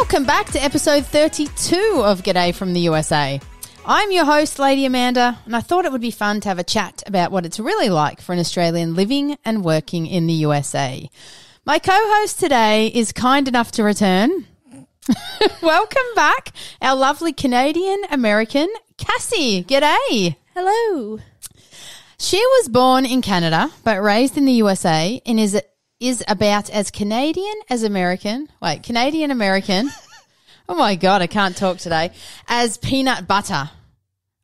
Welcome back to episode 32 of G'day from the USA. I'm your host, Lady Amanda, and I thought it would be fun to have a chat about what it's really like for an Australian living and working in the USA. My co-host today is kind enough to return. Welcome back, our lovely Canadian-American Cassie. G'day. Hello. She was born in Canada but raised in the USA and is about as Canadian as American. Wait, Canadian-American. Oh, my God, I can't talk today. As peanut butter.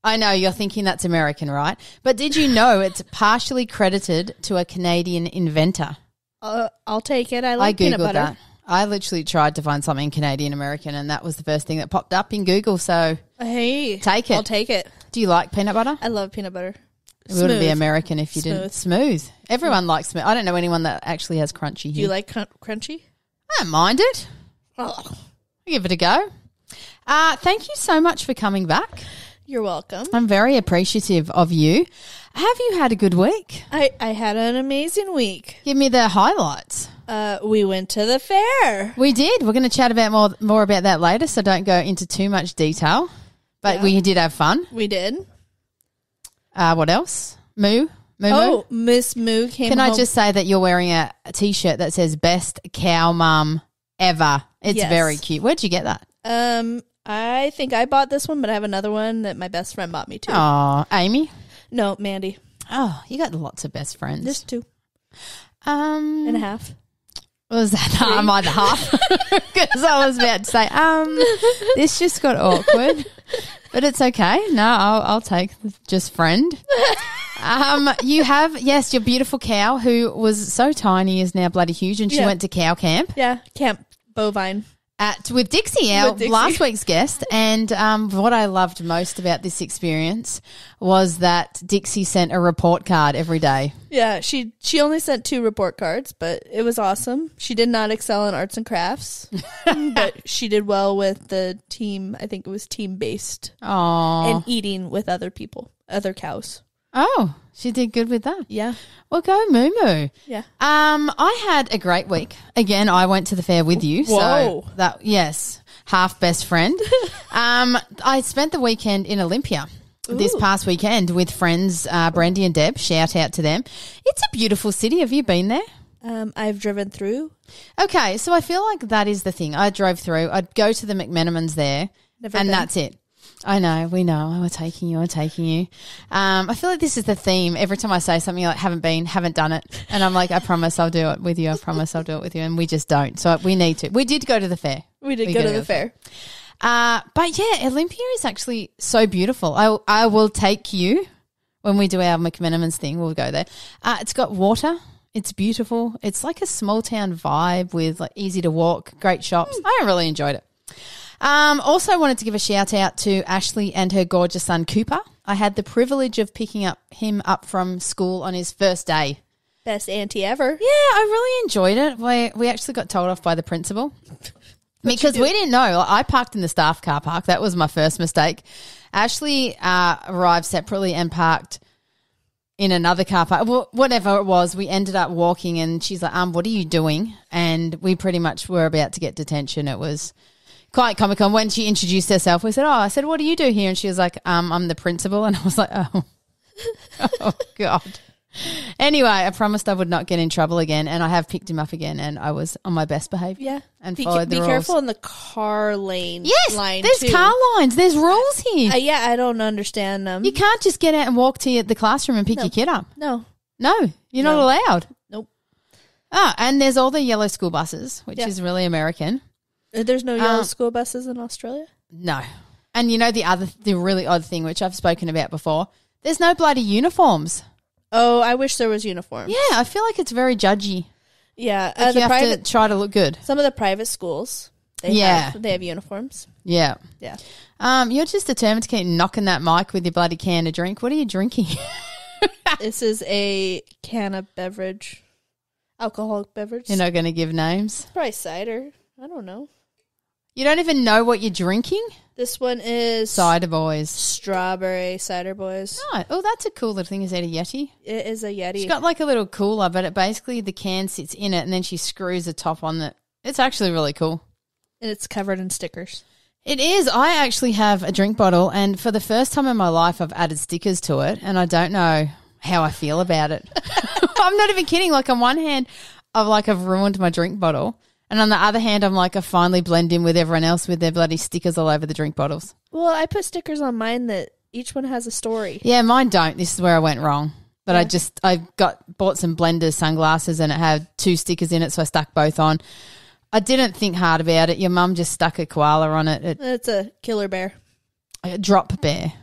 I know you're thinking that's American, right? But did you know it's partially credited to a Canadian inventor? I'll take it. I like peanut butter. That. I literally tried to find something Canadian-American and that was the first thing that popped up in Google, so hey, take it. I'll take it. Do you like peanut butter? I love peanut butter. It wouldn't be American if you didn't. Smooth. Everyone likes smooth. I don't know anyone that actually has crunchy here. Do you like crunchy? I don't mind it. Oh. I'll give it a go. Thank you so much for coming back. You're welcome. I'm very appreciative of you. Have you had a good week? I had an amazing week. Give me the highlights. We went to the fair. We did. We're going to chat about more about that later, so don't go into too much detail. But we did have fun. We did. What else? Moo? Oh, Miss Moo came Can home. I just say that you're wearing a T-shirt that says best cow mum ever. It's very cute. Where'd you get that? I think I bought this one, but I have another one that my best friend bought me too. Oh, Amy? No, Mandy. Oh, you got lots of best friends. There's two. And a half. Was that? Am I the half? Because I was about to say, this just got awkward. But it's okay. No, I'll take just friend. You have, yes, your beautiful cow who was so tiny is now bloody huge and she went to cow camp. Yeah, Camp Bovine. With Dixie, last week's guest. And what I loved most about this experience was that Dixie sent a report card every day. Yeah, she only sent 2 report cards, but it was awesome. She did not excel in arts and crafts, but she did well with the team. I think it was team-based. Oh, and eating with other people, other cows. Oh, she did good with that. Yeah. Well, go Moo Moo. Yeah. I had a great week. Again, I went to the fair with you. Whoa. So yes, half best friend. I spent the weekend in Olympia this past weekend with friends, Brandy and Deb. Shout out to them. It's a beautiful city. Have you been there? I've driven through. Okay, so I feel like that is the thing. I drove through. I'd go to the McMenamins there, that's it. I know, we know. We're taking you. I feel like this is the theme. Every time I say something like, haven't been, haven't done it. And I'm like, I promise I'll do it with you. I promise I'll do it with you. And we just don't. So we need to. We did go to the fair. We did go to the fair. But yeah, Olympia is actually so beautiful. I will take you when we do our McMenamins thing. We'll go there. It's got water. It's beautiful. It's like a small town vibe with like easy to walk, great shops. I really enjoyed it. Also wanted to give a shout out to Ashley and her gorgeous son Cooper. I had the privilege of picking him up from school on his first day. Best auntie ever. Yeah, I really enjoyed it. We actually got told off by the principal because we didn't know. I parked in the staff car park. That was my first mistake. Ashley arrived separately and parked in another car park. Well, whatever it was, we ended up walking and she's like, what are you doing? And we pretty much were about to get detention. It was quite Comic-Con. When she introduced herself, we said, I said, what do you do here? And she was like, I'm the principal. And I was like, oh God. Anyway, I promised I would not get in trouble again, and I have picked him up again, and I was on my best behaviour. Yeah. And followed the rules. Be careful in the car lane. Yes, line there's too. car lines. There's rules here. Yeah, I don't understand them. You can't just get out and walk to the classroom and pick your kid up. No, you're not allowed. Nope. And there's all the yellow school buses, which is really American. There's no yellow school buses in Australia? No. And you know the really odd thing, which I've spoken about before, there's no bloody uniforms. Oh, I wish there was uniforms. Yeah, I feel like it's very judgy. Yeah. Like you have to try to look good. Some of the private schools, they have uniforms. Yeah. Yeah. You're just determined to keep knocking that mic with your bloody can of drink. What are you drinking? This is a can of beverage, alcoholic beverage. You're not going to give names? Probably cider. I don't know. You don't even know what you're drinking? This one is Cider Boys. Strawberry Cider Boys. Oh, that's a cool little thing. Is that a Yeti? It is a Yeti. She's got like a little cooler, but it basically the can sits in it and then she screws the top on it. It's actually really cool. And it's covered in stickers. It is. I actually have a drink bottle, and for the first time in my life, I've added stickers to it, and I don't know how I feel about it. I'm not even kidding. Like, on one hand, I've ruined my drink bottle, and on the other hand, I'm like, I finally blend in with everyone else with their bloody stickers all over the drink bottles. Well, I put stickers on mine that each one has a story. Yeah, mine don't. This is where I went wrong. But I bought some Blenders sunglasses, and it had 2 stickers in it, so I stuck both on. I didn't think hard about it. Your mum just stuck a koala on it. It's a killer bear. A drop bear.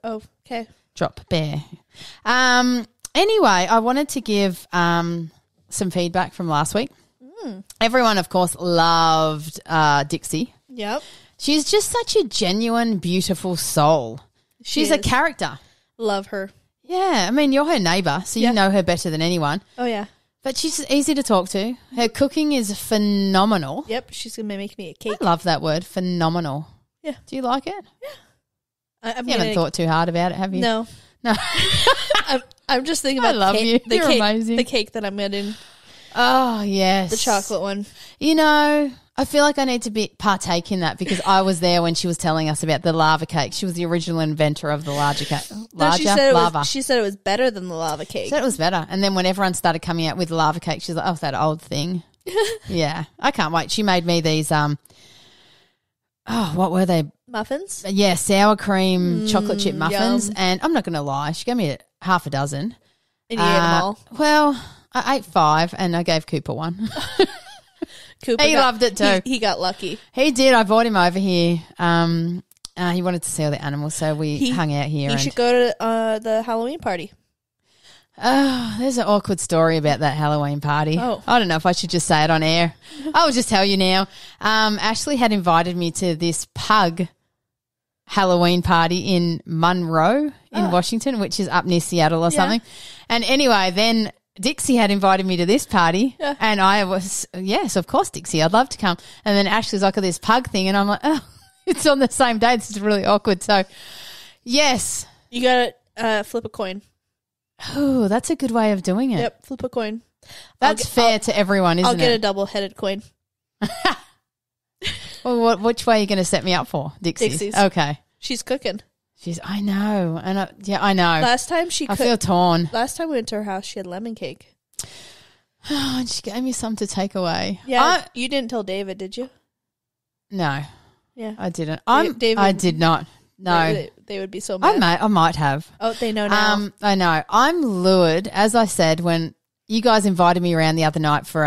Oh, okay. Drop bear. Anyway, I wanted to give some feedback from last week. Everyone, of course, loved Dixie. Yep. She's just such a genuine, beautiful soul. She's a character. Love her. Yeah, I mean, you're her neighbour, so you know her better than anyone. Oh, yeah. But she's easy to talk to. Her cooking is phenomenal. Yep, she's going to make me a cake. I love that word, phenomenal. Yeah. Do you like it? Yeah. You haven't thought too hard about it, have you? No. No. I'm just thinking about I love you. You're amazing. The cake that I'm getting. Oh, yes. The chocolate one. You know, I feel like I need to partake in that because I was there when she was telling us about the lava cake. She was the original inventor of the larger cake. She said it was better than the lava cake. She said it was better. And then when everyone started coming out with the lava cake, she's like, oh, that old thing. Yeah. I can't wait. She made me these, what were they? Muffins? Yeah, sour cream chocolate chip muffins. Yum. And I'm not going to lie, she gave me half a dozen. And you ate them all? Well, I ate 5 and I gave Cooper one. Cooper loved it too. He got lucky. He did. I brought him over here. He wanted to see all the animals, so we hung out here. He should go to the Halloween party. Oh, there's an awkward story about that Halloween party. Oh. I don't know if I should just say it on air. I'll just tell you now. Ashley had invited me to this pug Halloween party in Monroe in Washington, which is up near Seattle or something. And anyway, then Dixie had invited me to this party and I was, yes, of course, Dixie, I'd love to come. And then Ashley's like, this pug thing. And I'm like, oh, it's on the same day. This is really awkward. So, yes. You got to flip a coin. Oh, that's a good way of doing it. Yep, flip a coin. That's fair to everyone, isn't it? I'll get a double-headed coin. Well, which way are you going to set me up for? Dixie's. Okay. She's cooking. I know. And I know. Last time I feel torn. Last time we went to her house, she had lemon cake. Oh, and she gave me some to take away. Yeah. You didn't tell David, did you? No. Yeah. I didn't. David, I did not. No. They would be so mad. I might have. Oh, they know now. I know. I'm lured, as I said, when you guys invited me around the other night for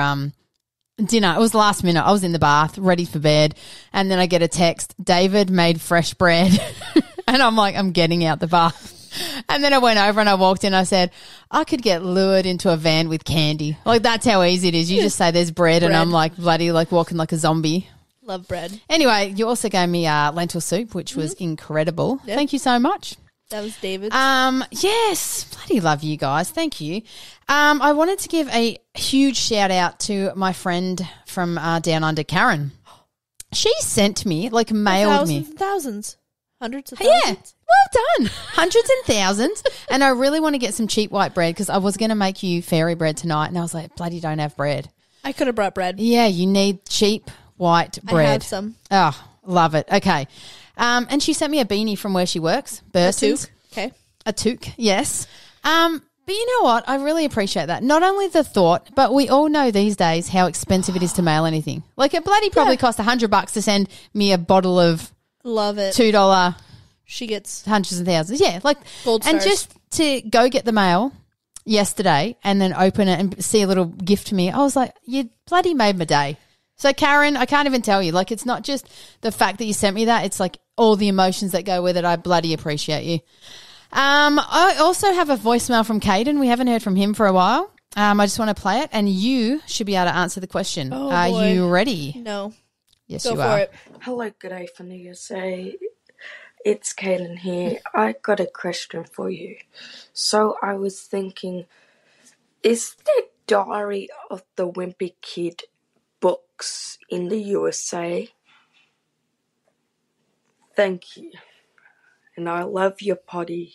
dinner. It was last minute. I was in the bath, ready for bed, and then I get a text, David made fresh bread. And I'm like, I'm getting out the bath. And then I went over and I walked in. I said, I could get lured into a van with candy. Like, that's how easy it is. You just say there's bread. And I'm like bloody like walking like a zombie. Love bread. Anyway, you also gave me lentil soup, which was incredible. Yep. Thank you so much. That was David's. Yes, bloody love you guys. Thank you. I wanted to give a huge shout out to my friend from Down Under, Karen. She sent me, like, mailed me. Thousands. Hundreds of thousands. Yeah. Well done. Hundreds and thousands. And I really want to get some cheap white bread because I was going to make you fairy bread tonight. And I was like, bloody don't have bread. I could have brought bread. Yeah, you need cheap white bread. I have some. Oh, love it. Okay. And she sent me a beanie from where she works. Bursons. A toque. Okay. A toque, yes. But you know what? I really appreciate that. Not only the thought, but we all know these days how expensive it is to mail anything. Like, it bloody probably cost $100 to send me a bottle of love it $2. She gets hundreds and thousands. Yeah, like gold stars. And just to go get the mail yesterday and then open it and see a little gift to me, I was like, you bloody made my day. So, Karen, I can't even tell you. Like, it's not just the fact that you sent me that. It's like all the emotions that go with it. I bloody appreciate you. I also have a voicemail from Caden. We haven't heard from him for a while. I just want to play it, and you should be able to answer the question. Oh, are boy. you ready? No. Yes, Go you for are. it. Hello, good day from the USA. It's Kaylin here. I got a question for you. So I was thinking, is there Diary of the Wimpy Kid books in the USA? Thank you. And I love your potty.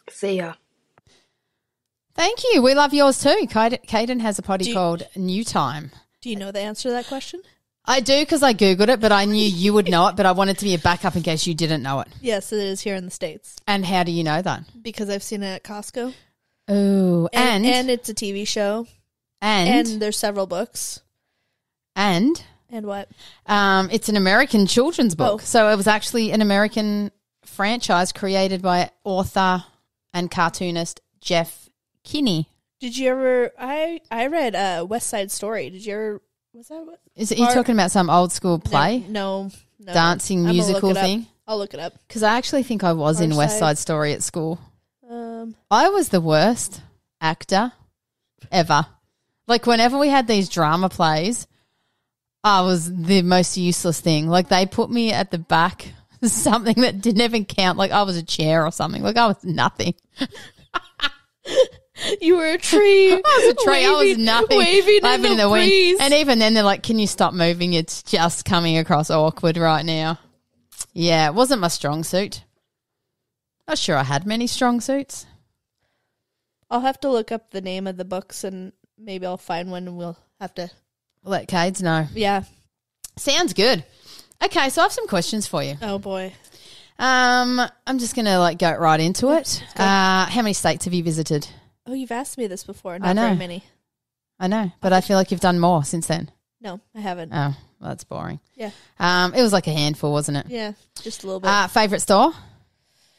See ya. Thank you. We love yours too. Caden has a potty called New Time. Do you know the answer to that question? I do because I Googled it, but I knew you would know it, but I wanted to be a backup in case you didn't know it. Yes, it is here in the States. And how do you know that? Because I've seen it at Costco. Oh, And it's a TV show. and there's several books. And what? it's an American children's book. Oh. So it was actually an American franchise created by author and cartoonist Jeff Kinney. Did you ever? I read West Side Story. Did you ever? Was that what? Is it you talking about some old school play? No. Dancing I'm gonna musical look it up. thing? I'll look it up. Because I actually think I was in Far West Side. Side Story at school. I was the worst actor ever. Like, whenever we had these drama plays, I was the most useless thing. Like, they put me at the back, something that didn't even count. Like, I was a chair or something. Like, I was nothing. You were a tree. I was a tree. I was nothing. Waving in the wind. breeze. And even then, they're like, can you stop moving? It's just coming across awkward right now. Yeah, it wasn't my strong suit. Not sure I had many strong suits. I'll have to look up the name of the books and maybe I'll find one and we'll have to. Let Cades know. Yeah. Sounds good. Okay, so I have some questions for you. Oh boy. I'm just gonna go right into it. How many states have you visited? Oh, you've asked me this before. I Not know. very many. I know, but I feel like you've done more since then. No, I haven't. Oh, well, that's boring. Yeah. It was like a handful, wasn't it? Yeah, just a little bit. Favorite store?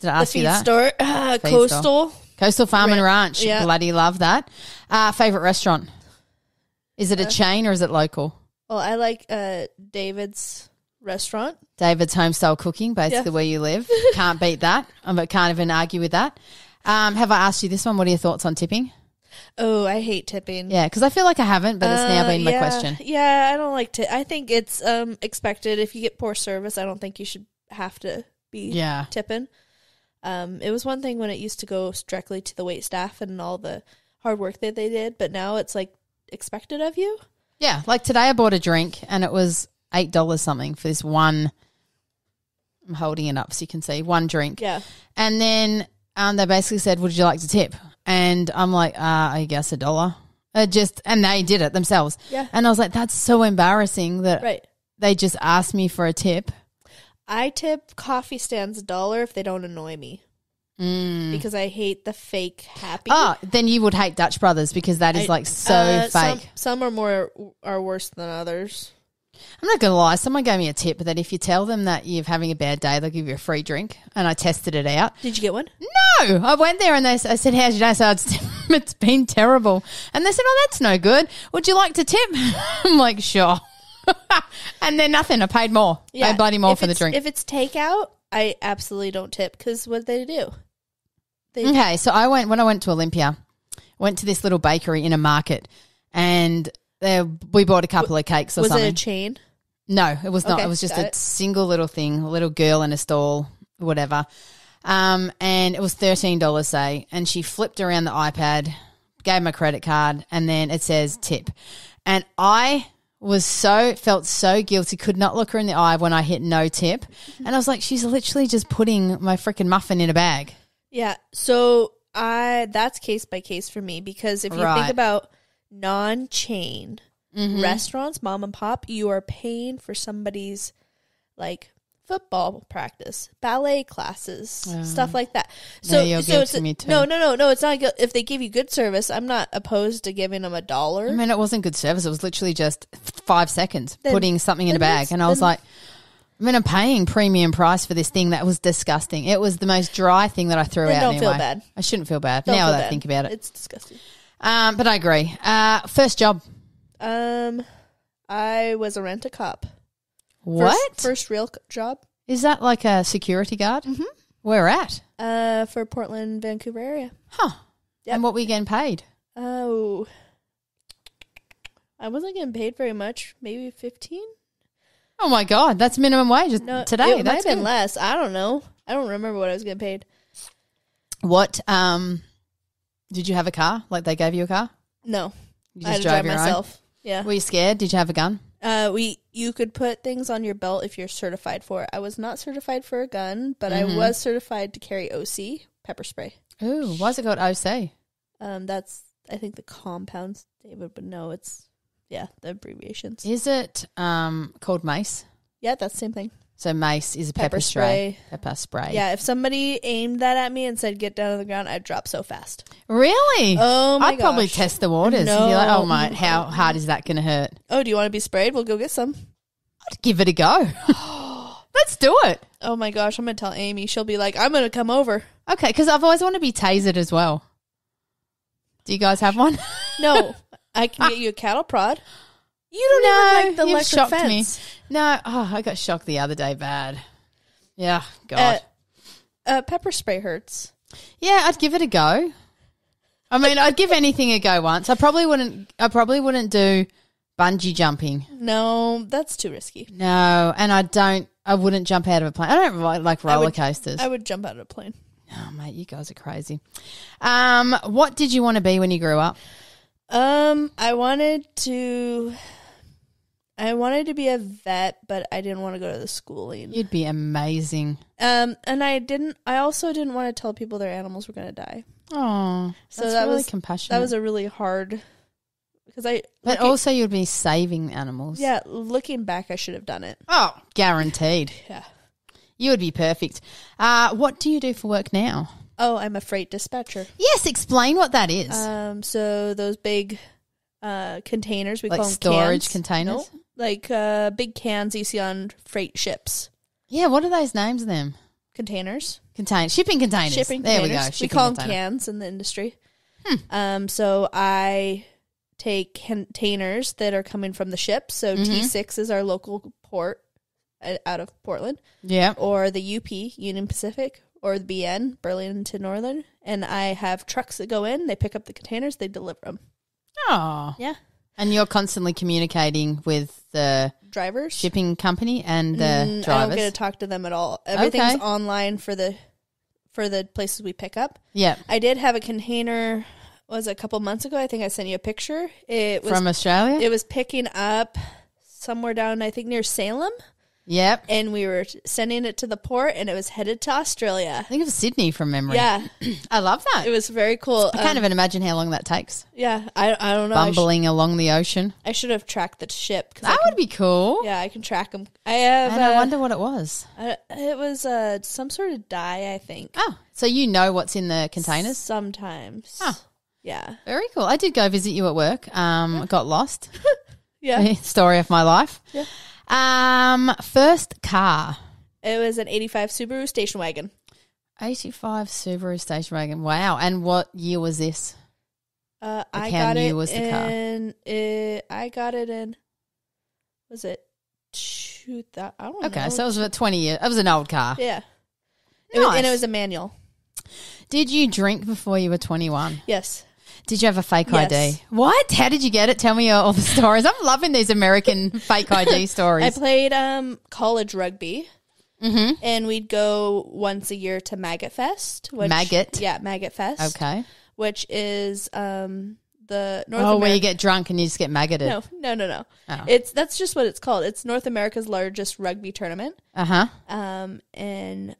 Did I The ask you feed that? store, Feed Coastal. Coastal Farm and Ranch. Yeah. Bloody love that. Favorite restaurant? Is it a chain or is it local? Well, I like David's restaurant. David's Homestyle Cooking, basically Yeah. where you live. Can't beat that. But can't even argue with that. Have I asked you this one? What are your thoughts on tipping? Oh, I hate tipping. Yeah, because I feel like I haven't, but it's now been my yeah, question. Yeah, I don't like to. I think it's expected. If you get poor service, I don't think you should have to be tipping. It was one thing when it used to go directly to the wait staff and all the hard work that they did, but now it's like expected of you. Yeah, like today I bought a drink and it was $8 something for this one. I'm holding it up so you can see one drink. Yeah. And then they basically said, would you like to tip? And I'm like, I guess $1. And they did it themselves. Yeah. And I was like, that's so embarrassing that Right. they just asked me for a tip. I tip coffee stands $1 if they don't annoy me. Because I hate the fake happy. Oh, then you would hate Dutch Brothers because that is so fake. Some are worse than others. I'm not going to lie. Someone gave me a tip that if you tell them that you're having a bad day, they'll give you a free drink. And I tested it out. Did you get one? No, I went there and I said, how's your day? So it's been terrible. And they said, oh, that's no good. Would you like to tip? I'm like, sure. And then nothing. I paid more. Paid bloody more for the drink. If it's takeout, I absolutely don't tip because what they do? Okay, so when I went to Olympia, went to this little bakery in a market and we bought a couple of cakes or was something. it a chain? No, it was not. Okay, It was just got a it. single little thing, a little girl in a stall, whatever. And it was $13, say. And she flipped around the iPad, gave my credit card, and then it says tip. And I felt so guilty, could not look her in the eye when I hit no tip. And I was like, she's literally just putting my freaking muffin in a bag. Yeah. So that's case by case for me because if you Right. think about non-chain restaurants, mom and pop, you are paying for somebody's like football practice, ballet classes, stuff like that. So, you're so it's guilting me too. no. It's not good. If they give you good service, I'm not opposed to giving them $1. I mean, it wasn't good service. It was literally just 5 seconds Then- putting something in a then bag. that's- And I was then- like, I mean, I'm paying premium price for this thing that was disgusting. It was the most dry thing that I threw Then out don't feel anyway. bad. I shouldn't feel bad Don't now feel that I bad. think about it. It's disgusting. But I agree. First job. I was a rent-a-cop. What? First real job. Is that like a security guard? Mm-hmm. Where at? For Portland, Vancouver area. Huh. Yep. And what were you getting paid? Oh, I wasn't getting paid very much. Maybe 15. Oh, my God. That's minimum wage No, today. it might That's have been good. less. I don't know. I don't remember what I was getting paid. What? Did you have a car? Like they gave you a car? No, You I had just to drive your myself. Yeah. own? Were you scared? Did you have a gun? You could put things on your belt if you're certified for it. I was not certified for a gun, but Mm-hmm. I was certified to carry OC pepper spray. Ooh, why is it called OC? That's I think the compounds David would know. It's Yeah, the abbreviations. Is it called mace? Yeah, that's the same thing. So mace is a pepper spray. Pepper spray. Yeah, if somebody aimed that at me and said, get down on the ground, I'd drop so fast. Really? Oh, my I'd probably test the waters. No. And be like, oh, mate, how hard is that going to hurt? Oh, do you want to be sprayed? We'll go get some. I'd give it a go. Let's do it. Oh, my gosh. I'm going to tell Amy. She'll be like, I'm going to come over. Okay, because I've always wanted to be tasered as well. Do you guys have one? No. I can get you a cattle prod. You don't even like the electric fence. Me. No. Oh, I got shocked the other day bad. Yeah, God. Pepper spray hurts. Yeah, I'd give it a go. I mean, I'd give anything a go once. I probably wouldn't do bungee jumping. No, that's too risky. No, and I wouldn't jump out of a plane. I don't like roller coasters. I would jump out of a plane. Oh, mate, you guys are crazy. What did you want to be when you grew up? I wanted to be a vet, but I didn't want to go to the schooling. You'd be amazing. And I also didn't want to tell people their animals were going to die. Oh, so that really was compassionate. That was a really hard, but also you'd be saving animals. Yeah, looking back, I should have done it. Oh, guaranteed. Yeah. You would be perfect. What do you do for work now? Oh, I'm a freight dispatcher. Yes, explain what that is. So those big containers, we like call them storage cans. containers? No, like big cans you see on freight ships. Yeah, what are those names of them? Containers. Shipping containers. There we go. We call them cans in the industry. So I take containers that are coming from the ship. So T6 is our local port out of Portland. Yeah. Or the UP, Union Pacific, or the BN, Burlington Northern. And I have trucks that go in. They pick up the containers. They deliver them. Oh. Yeah. And you're constantly communicating with the drivers, shipping company, and the drivers? I don't get to talk to them at all. Everything's online for the places we pick up. Yeah. I did have a container, was a couple months ago. I think I sent you a picture. It was from Australia? It was picking up somewhere down, I think, near Salem. Yep. And we were sending it to the port, and it was headed to Australia. I think it was Sydney from memory. Yeah. I love that. It was very cool. I can't even imagine how long that takes. Yeah. I don't know. Bumbling along the ocean. I should have tracked the ship. That would be cool. Yeah, I can track them. I wonder what it was. It was some sort of dye, I think. Oh, so you know what's in the containers? Sometimes. Oh. Yeah. Very cool. I did go visit you at work. Got lost. Yeah. Story of my life. Yeah. First car. It was an 85 Subaru station wagon. 85 Subaru station wagon. Wow. And what year was this? I how got new it was the car? I got it in, was it 2000? I don't know. Okay, so it was about 20 years. It was an old car. Yeah. Nice. It was a manual. Did you drink before you were 21? Yes. Did you have a fake ID? What? How did you get it? Tell me all the stories. I'm loving these American fake ID stories. I played college rugby, and we'd go once a year to Maggot Fest. Maggot? Yeah, Maggot Fest. Okay. Which is the where you get drunk and you just get maggoted. No. Oh. That's just what it's called. It's North America's largest rugby tournament. Uh-huh. And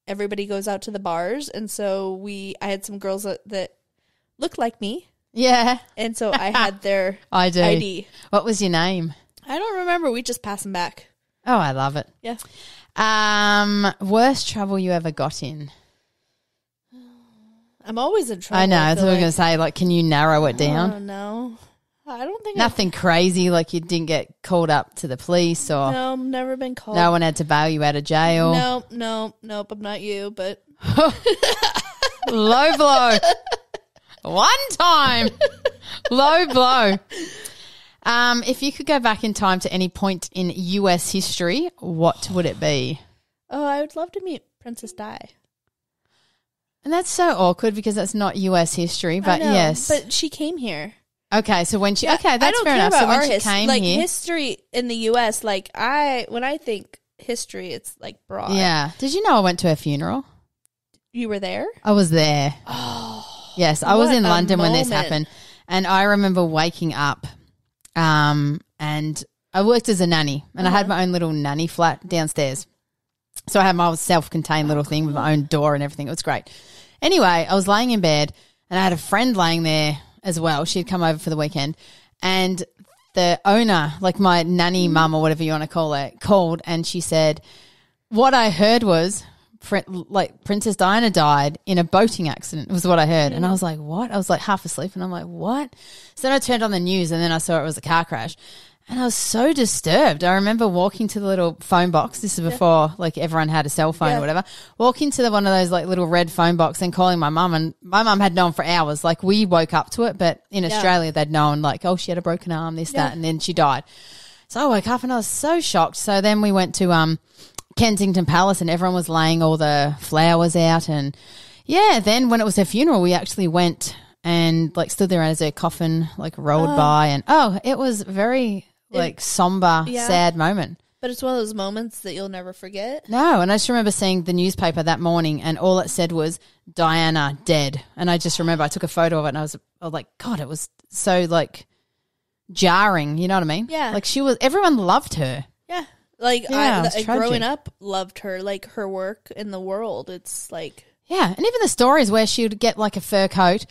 everybody goes out to the bars, and so I had some girls that looked like me. Yeah. And so I had their ID. What was your name? I don't remember. We just passed them back. Oh, I love it. Yeah. Worst trouble you ever got in? I'm always in trouble. I know. That's what I was going to say. Like, can you narrow it down? Oh, no. I don't think nothing crazy, like you didn't get called up to the police or no, I've never been called. No one had to bail you out of jail. Nope, I'm not you, but low blow. One time. Low blow. If you could go back in time to any point in US history, what would it be? Oh, I would love to meet Princess Di. And that's so awkward because that's not US history, but yes. But she came here. Okay, so when she okay, that's fair enough. So when she came here, history in the US, when I think history, it's like broad. Yeah. Did you know I went to her funeral? You were there? I was there. Oh. Yes, I was in London when this happened. And I remember waking up and I worked as a nanny and I had my own little nanny flat downstairs. So I had my self-contained little thing with my own door and everything. It was great. Anyway, I was laying in bed and I had a friend laying there as well. She'd come over for the weekend and the owner, like my nanny mum or whatever you want to call it, called and she said, what I heard was like Princess Diana died in a boating accident was what I heard. And I was like, what? I was like half asleep and I'm like, what? So then I turned on the news and then I saw it was a car crash. And I was so disturbed. I remember walking to the little phone box. This is before like everyone had a cell phone or whatever. Walking to one of those like little red phone box and calling my mum. And my mum had known for hours. Like we woke up to it, but in Australia they'd known like, oh, she had a broken arm, this, that, and then she died. So I woke up and I was so shocked. So then we went to Kensington Palace and everyone was laying all the flowers out. And then when it was her funeral, we actually went and like stood there as her coffin like rolled by. And it was very like somber, sad moment. But it's one of those moments that you'll never forget. No, and I just remember seeing the newspaper that morning and all it said was Diana dead. And I just remember I took a photo of it and I was like, God, it was so like jarring, you know what I mean? Yeah. Like everyone loved her. Yeah. Like I growing up loved her, like her work in the world. It's like. Yeah, and even the stories where she would get like a fur coat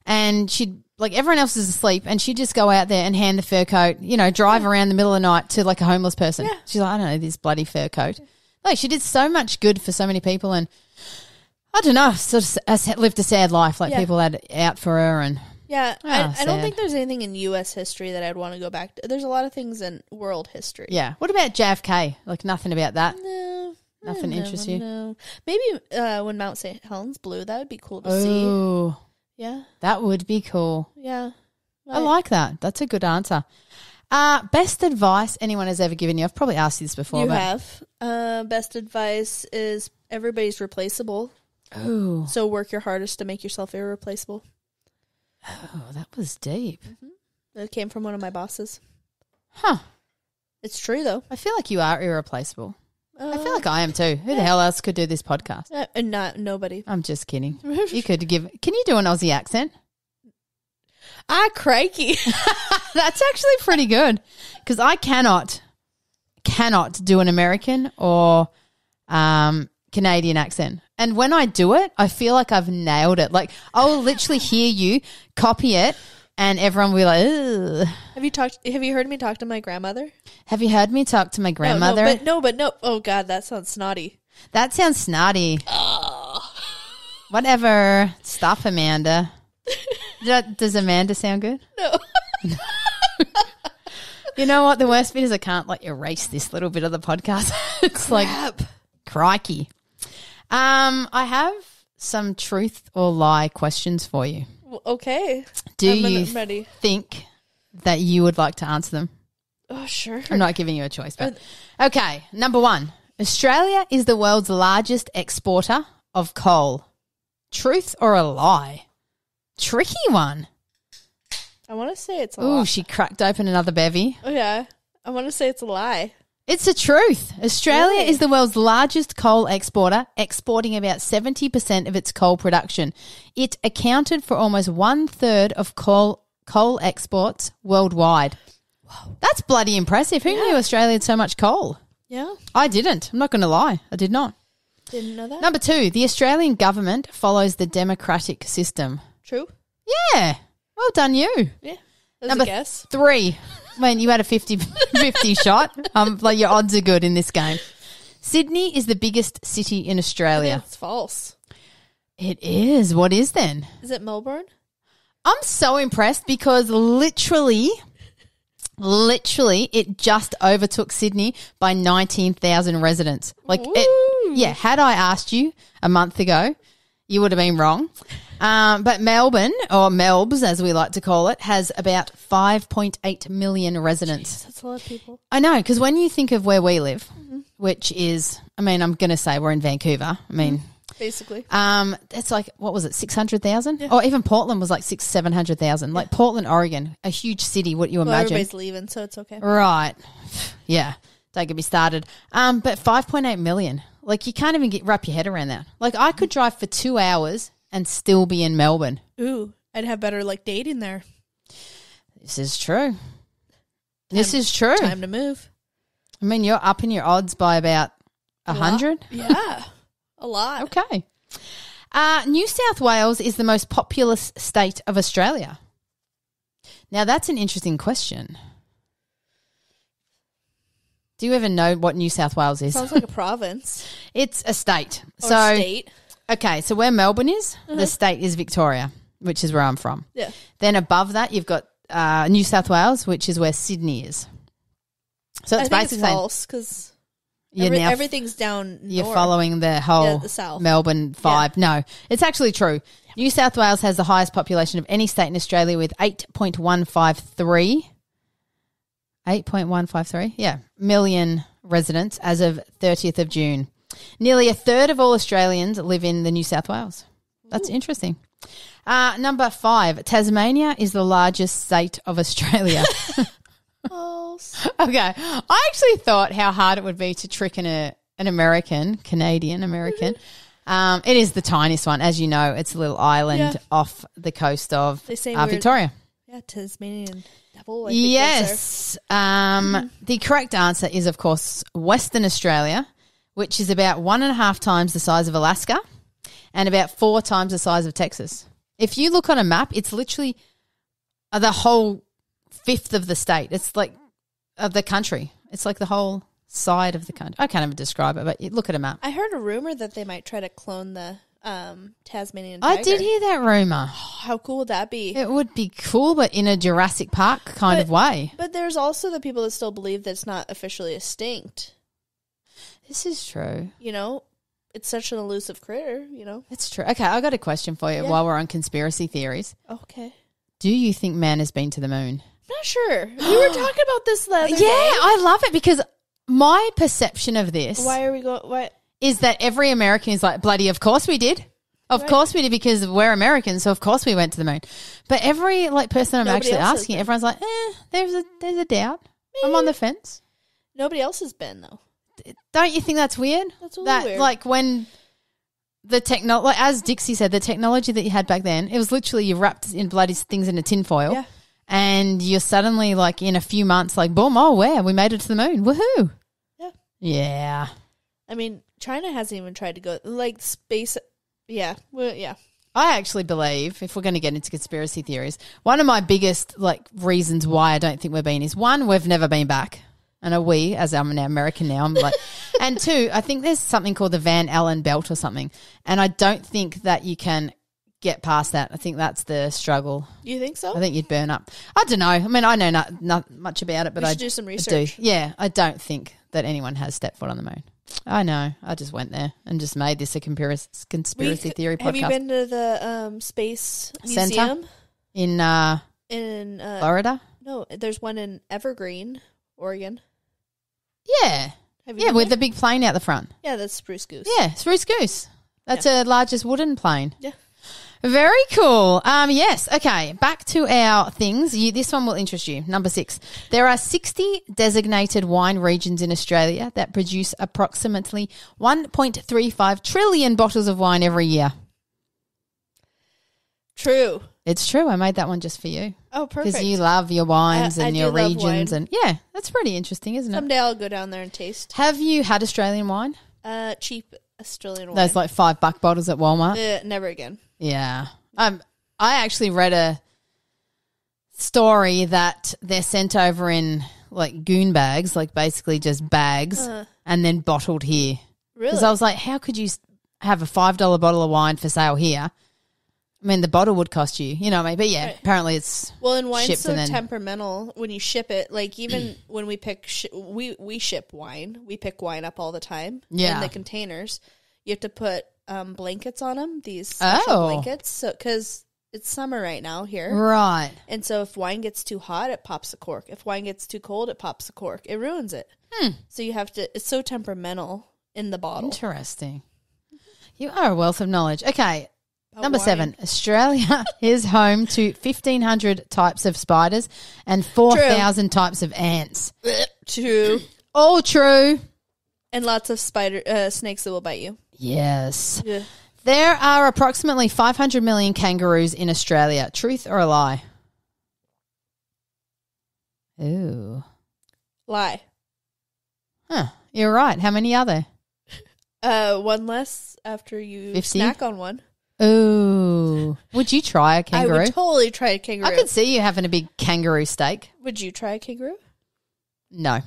and she'd like everyone else is asleep and she'd just go out there and hand the fur coat, you know, drive around the middle of the night to like a homeless person. Yeah. She's like, I don't know, this bloody fur coat. Like she did so much good for so many people and I don't know, sort of lived a sad life. Like people had it out for her and I don't think there's anything in U.S. history that I'd want to go back to. There's a lot of things in world history. Yeah. What about JFK? Like nothing about that? No. Nothing interests you? No. Maybe when Mount St. Helens blew, that would be cool to see. Oh. Yeah. That would be cool. Yeah. I like that. That's a good answer. Best advice anyone has ever given you? I've probably asked you this before. You have. Best advice is everybody's replaceable. Oh. So work your hardest to make yourself irreplaceable. Oh, that was deep. Mm-hmm. It came from one of my bosses. Huh. It's true, though. I feel like you are irreplaceable. I feel like I am too. Who the hell else could do this podcast? Nobody. I'm just kidding. You could give. Can you do an Aussie accent? Crikey. That's actually pretty good because I cannot do an American or Canadian accent. And when I do it, I feel like I've nailed it. Like I'll literally hear you copy it and everyone will be like, ugh. Have you heard me talk to my grandmother? Have you heard me talk to my grandmother? No. Oh, God, that sounds snotty. That sounds snotty. Oh. Whatever. Stop, Amanda. Does Amanda sound good? No. You know what? The worst bit is I can't like erase this little bit of the podcast. It's Crap. Like, crikey. I have some truth or lie questions for you. Okay. Do you think that you would like to answer them? Oh, sure. I'm not giving you a choice, but okay. Number 1, Australia is the world's largest exporter of coal. Truth or a lie? Tricky one. I want to say it's a lie. Ooh, she cracked open another bevy. Oh, yeah. I want to say it's a lie. It's the truth. Australia is the world's largest coal exporter, exporting about 70% of its coal production. It accounted for almost 1/3 of coal exports worldwide. Wow. That's bloody impressive. Who knew Australia had so much coal? Yeah. I didn't. I'm not going to lie. I did not. Didn't know that. Number 2, the Australian government follows the democratic system. True. Yeah. Well done, you. Yeah. That was Number a guess. 3. I mean, you had a 50-50 shot. Like your odds are good in this game. Sydney is the biggest city in Australia. It's false. It is. What is then? Is it Melbourne? I'm so impressed because literally it just overtook Sydney by 19,000 residents. Like, had I asked you a month ago, you would have been wrong. But Melbourne, or Melbs as we like to call it, has about 5.8 million residents. Jeez, that's a lot of people. I know, because when you think of where we live, which is, I mean, I'm going to say we're in Vancouver. I mean, basically. It's like, what was it, 600,000? Yeah. Or even Portland was like 700,000. Like Portland, Oregon, a huge city, what you imagine. Everybody's leaving, so it's okay. Right. Yeah. Don't get me started. But 5.8 million. Like, you can't even wrap your head around that. Like, I could drive for 2 hours and still be in Melbourne. Ooh, I'd have better, like, dating there. This is true. This is true. Time to move. I mean, you're upping your odds by about 100. Yeah, a lot. Okay. New South Wales is the most populous state of Australia. Now, that's an interesting question. Do you even know what New South Wales is? Sounds like a province. It's a state. Or a state. Okay, so where Melbourne is, the state is Victoria, which is where I'm from. Yeah. Then above that, you've got New South Wales, which is where Sydney is. So it's basically false because everything's down north. You're following the whole the south. Melbourne vibe. Yeah. No, it's actually true. Yeah. New South Wales has the highest population of any state in Australia with 8.153 million residents as of 30th of June. Nearly a third of all Australians live in the New South Wales. That's interesting. Number 5, Tasmania is the largest state of Australia. Okay. I actually thought how hard it would be to trick an Canadian American. It is the tiniest one. As you know, it's a little island off the coast of Victoria. Yeah, Tasmanian devil. Yes. The correct answer is, of course, Western Australia, which is about 1.5 times the size of Alaska and about 4 times the size of Texas. If you look on a map, it's literally the whole fifth of the state. It's like of the country. It's like the whole side of the country. I can't even describe it, but you look at a map. I heard a rumor that they might try to clone the Tasmanian tiger. I did hear that rumor. How cool would that be? It would be cool, but in a Jurassic Park kind of way. But there's also the people that still believe that it's not officially extinct. This is true. You know, it's such an elusive critter, you know. It's true. Okay, I got a question for you while we're on conspiracy theories. Okay. Do you think man has been to the moon? Not sure. We were talking about this the other day. Yeah, I love it because my perception of this is that every American is like, bloody, of course we did. Of course we did because we're Americans, so of course we went to the moon. But every person I'm actually asking, everyone's like, there's a doubt. Maybe. I'm on the fence. Nobody else has been, though. Don't you think that's weird? That's a little weird. Like when the technology, as Dixie said, the technology that you had back then, it was literally you wrapped in bloody things in a tinfoil, and you're suddenly like in a few months, like boom, oh wow, we made it to the moon, woohoo! Yeah. I mean, China hasn't even tried to go like space. Yeah, I actually believe, if we're going to get into conspiracy theories, one of my biggest reasons why I don't think we've been is, one, we've never been back. And as I'm an American now, I'm like, and 2, I think there's something called the Van Allen belt or something. And I don't think that you can get past that. I think that's the struggle. You think so? I think you'd burn up. I don't know. I mean, I know not much about it, but I should do some research. Yeah, I don't think that anyone has stepped foot on the moon. I know. I just went there and just made this a conspiracy theory podcast. Have you been to the Space Museum? In Florida? No, there's one in Evergreen, Oregon. Yeah. With the big plane out the front. Yeah, that's Spruce Goose. Yeah, Spruce Goose. That's the largest wooden plane. Yeah. Very cool. Yes. Okay. Back to our things. This one will interest you. Number 6. There are 60 designated wine regions in Australia that produce approximately 1.35 trillion bottles of wine every year. True. It's true. I made that one just for you. Oh, perfect. Because you love your wines and your regions. And yeah, that's pretty interesting, isn't it? Someday I'll go down there and taste. Have you had Australian wine? Cheap Australian wine. Those $5 bottles at Walmart? Never again. Yeah. I actually read a story that they're sent over in goon bags, basically just bags, and then bottled here. Really? Because I was like, how could you have a $5 bottle of wine for sale here? I mean, the bottle would cost you, you know what I mean? But yeah, apparently it's and wine's so temperamental when you ship it. Even when we pick, we ship wine. We pick wine up all the time in the containers. You have to put blankets on them, these special blankets, so because it's summer right now here. Right. And so if wine gets too hot, it pops a cork. If wine gets too cold, it pops a cork. It ruins it. So you have to, it's so temperamental in the bottle. Interesting. You are a wealth of knowledge. Okay. Number 7, Australia is home to 1,500 types of spiders and 4,000 types of ants. True. All true. And lots of snakes that will bite you. Yes. Yeah. There are approximately 500 million kangaroos in Australia. Truth or a lie? Ooh. Lie. Huh. You're right. How many are there? One less after you 50? Snack on one. Ooh. Would you try a kangaroo? I would totally try a kangaroo. I could see you having a big kangaroo steak. Would you try a kangaroo? No.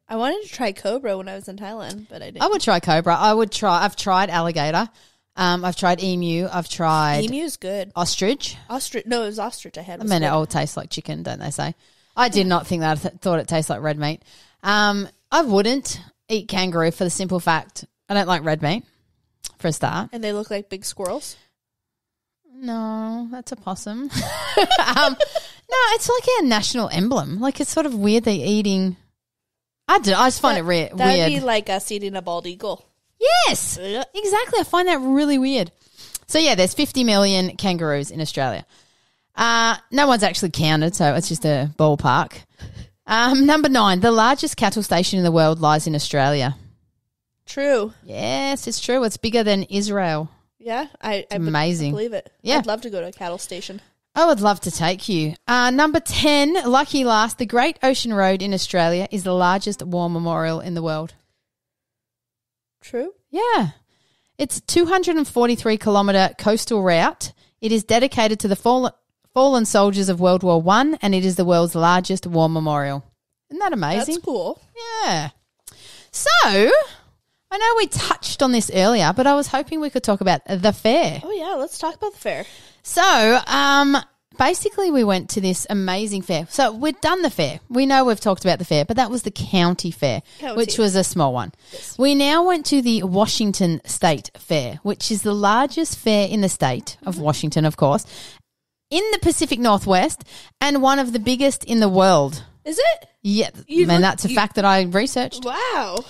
I wanted to try cobra when I was in Thailand, but I didn't. I would try cobra. I've tried alligator. I've tried emu. I've tried Emu's good. ostrich. Ostrich. No, it was ostrich I had. I mean, it all tastes like chicken, don't they say? I did not think that. I thought it tastes like red meat. I wouldn't eat kangaroo for the simple fact I don't like red meat, for a start. And they look like big squirrels? No, that's a possum. No, it's like our national emblem. Like, it's sort of weird they're eating. I just find it weird. That'd be like us eating a bald eagle. Yes, exactly. I find that really weird. So, yeah, there's 50 million kangaroos in Australia. No one's actually counted, so it's just a ballpark. Number 9, the largest cattle station in the world lies in Australia. True. Yes, it's true. It's bigger than Israel. Yeah, I amazing. believe it. Yeah. I'd love to go to a cattle station. I would love to take you. Number 10, lucky last, the Great Ocean Road in Australia is the largest war memorial in the world. True. Yeah. It's a 243-kilometre coastal route. It is dedicated to the fallen soldiers of World War I, and it is the world's largest war memorial. Isn't that amazing? That's cool. Yeah. So, I know we touched on this earlier, but I was hoping we could talk about the fair. Oh, yeah. Let's talk about the fair. So, basically we went to this amazing fair. So, we'd done the fair. We know we've talked about the fair, but that was the county fair, which was a small one. Yes. We now went to the Washington State Fair, which is the largest fair in the state of Washington, of course, in the Pacific Northwest, and one of the biggest in the world. Is it? Yeah, that's a fact that I researched. Wow.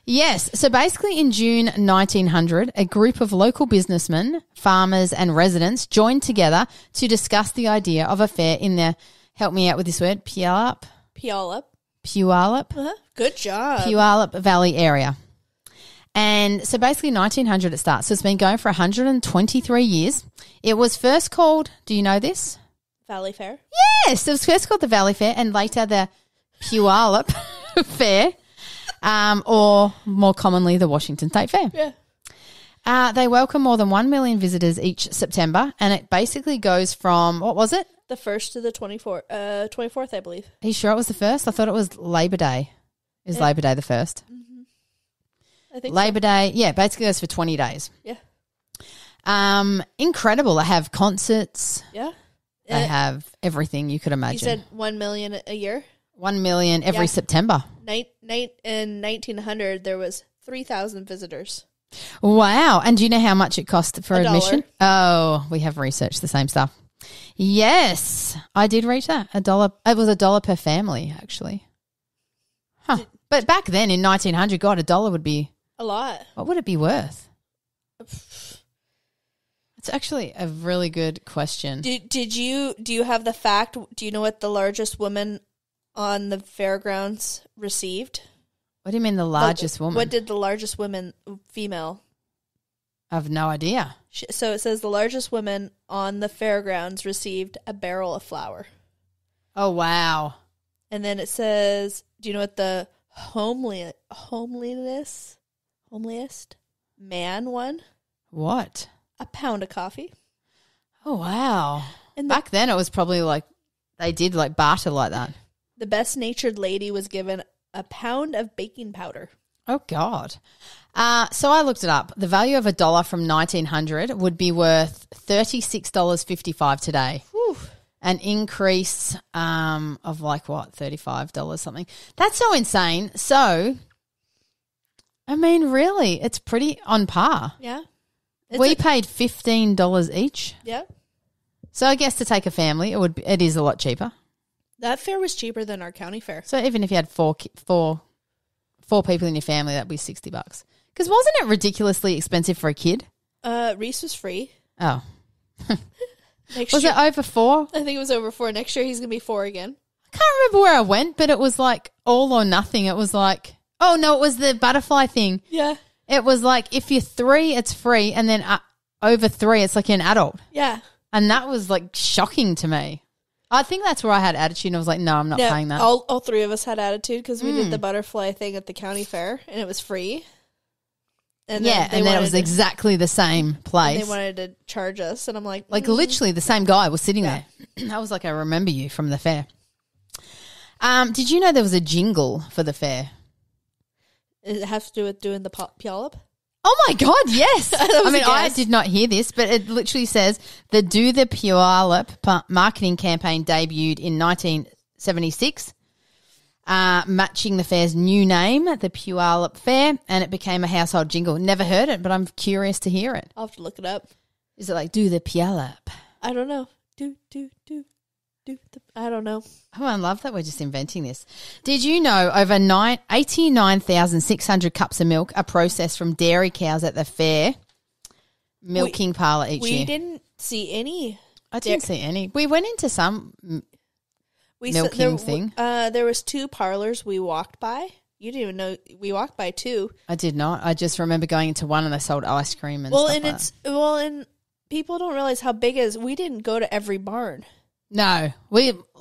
Yes. So basically in June 1900, a group of local businessmen, farmers and residents joined together to discuss the idea of a fair in the, help me out with this word, Puyallup. Good job. Puyallup Valley area. And so basically 1900 it starts. So it's been going for 123 years. It was first called, do you know this? Valley Fair? Yes. It was first called the Valley Fair and later the Puyallup Fair. Or more commonly, the Washington State Fair. Yeah. They welcome more than 1 million visitors each September, and it basically goes from, what was it? The 1st to the 24th, I believe. Are you sure it was the 1st? I thought it was Labor Day. Is Labor Day the 1st? Mm-hmm. I think Labor Day, yeah, basically goes for 20 days. Yeah. Incredible. They have concerts. Yeah. They have everything you could imagine. You said 1 million a year? 1 million every September. In 1900, there was 3,000 visitors. Wow. And do you know how much it cost for admission? Oh, we have researched the same stuff. Yes, I did reach that. $1. It was $1 per family, actually. Huh. But back then in 1900, God, $1 would be a lot. What would it be worth? It's actually a really good question. Do you have the fact? Do you know what the largest woman on the fairgrounds received? What do you mean the largest woman? What did the largest woman, female? I have no idea. So it says the largest woman on the fairgrounds received a barrel of flour. Oh, wow. And then it says, do you know what the homeliest man won? What? A pound of coffee. Oh, wow. And back then it was probably like they did like barter like that. The best natured lady was given a pound of baking powder. Oh, God. So I looked it up. The value of $1 from 1900 would be worth $36.55 today. Whew. An increase of like what, $35 something. That's so insane. So, I mean, really, it's pretty on par. Yeah. We paid $15 each. Yeah. So I guess to take a family, it is a lot cheaper. That fair was cheaper than our county fair. So even if you had four people in your family, that'd be $60. Because wasn't it ridiculously expensive for a kid? Reese was free. Oh. Was it over 4? I think it was over 4. Next year he's going to be 4 again. I can't remember where I went, but it was like all or nothing. It was like, oh no, it was the butterfly thing. Yeah. It was like if you're 3, it's free, and then over 3, it's like you're an adult. Yeah. And that was like shocking to me. I think that's where I had attitude, and I was like, no, I'm not paying that. All 3 of us had attitude because we did the butterfly thing at the county fair, and it was free. And then it was exactly the same place. They wanted to charge us, and I'm like... literally the same guy was sitting there. I was like, I remember you from the fair. Did you know there was a jingle for the fair? It has to do with doing the Puyallup? Oh my God, yes. I did not hear this, but it literally says the Do the Puyallup marketing campaign debuted in 1976, matching the fair's new name, the Puyallup Fair, and it became a household jingle. Never heard it, but I'm curious to hear it. I'll have to look it up. Is it like Do the Puyallup? I don't know. I don't know. Oh, I love that we're just inventing this. Did you know over 89,600 cups of milk are processed from dairy cows at the fair milking parlour each year? We didn't see any. I didn't see any. We went into some milking thing. There was 2 parlors we walked by. You didn't even know we walked by 2. I did not. I just remember going into one and they sold ice cream and stuff like that. And people don't realize how big it is. We didn't go to every barn. No,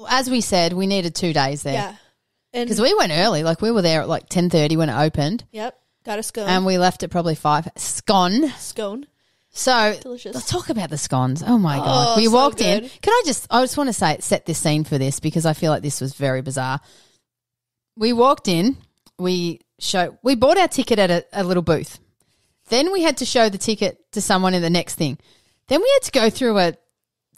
as we said, we needed 2 days there. Yeah, because we went early. Like we were there at like 10:30 when it opened. Yep, got a scone, and we left at probably 5. Scone. So delicious. Let's talk about the scones. Oh my God, we walked in. I just want to set this scene for this because I feel like this was very bizarre. We walked in. We bought our ticket at a little booth. Then we had to show the ticket to someone in the next thing. Then we had to go through a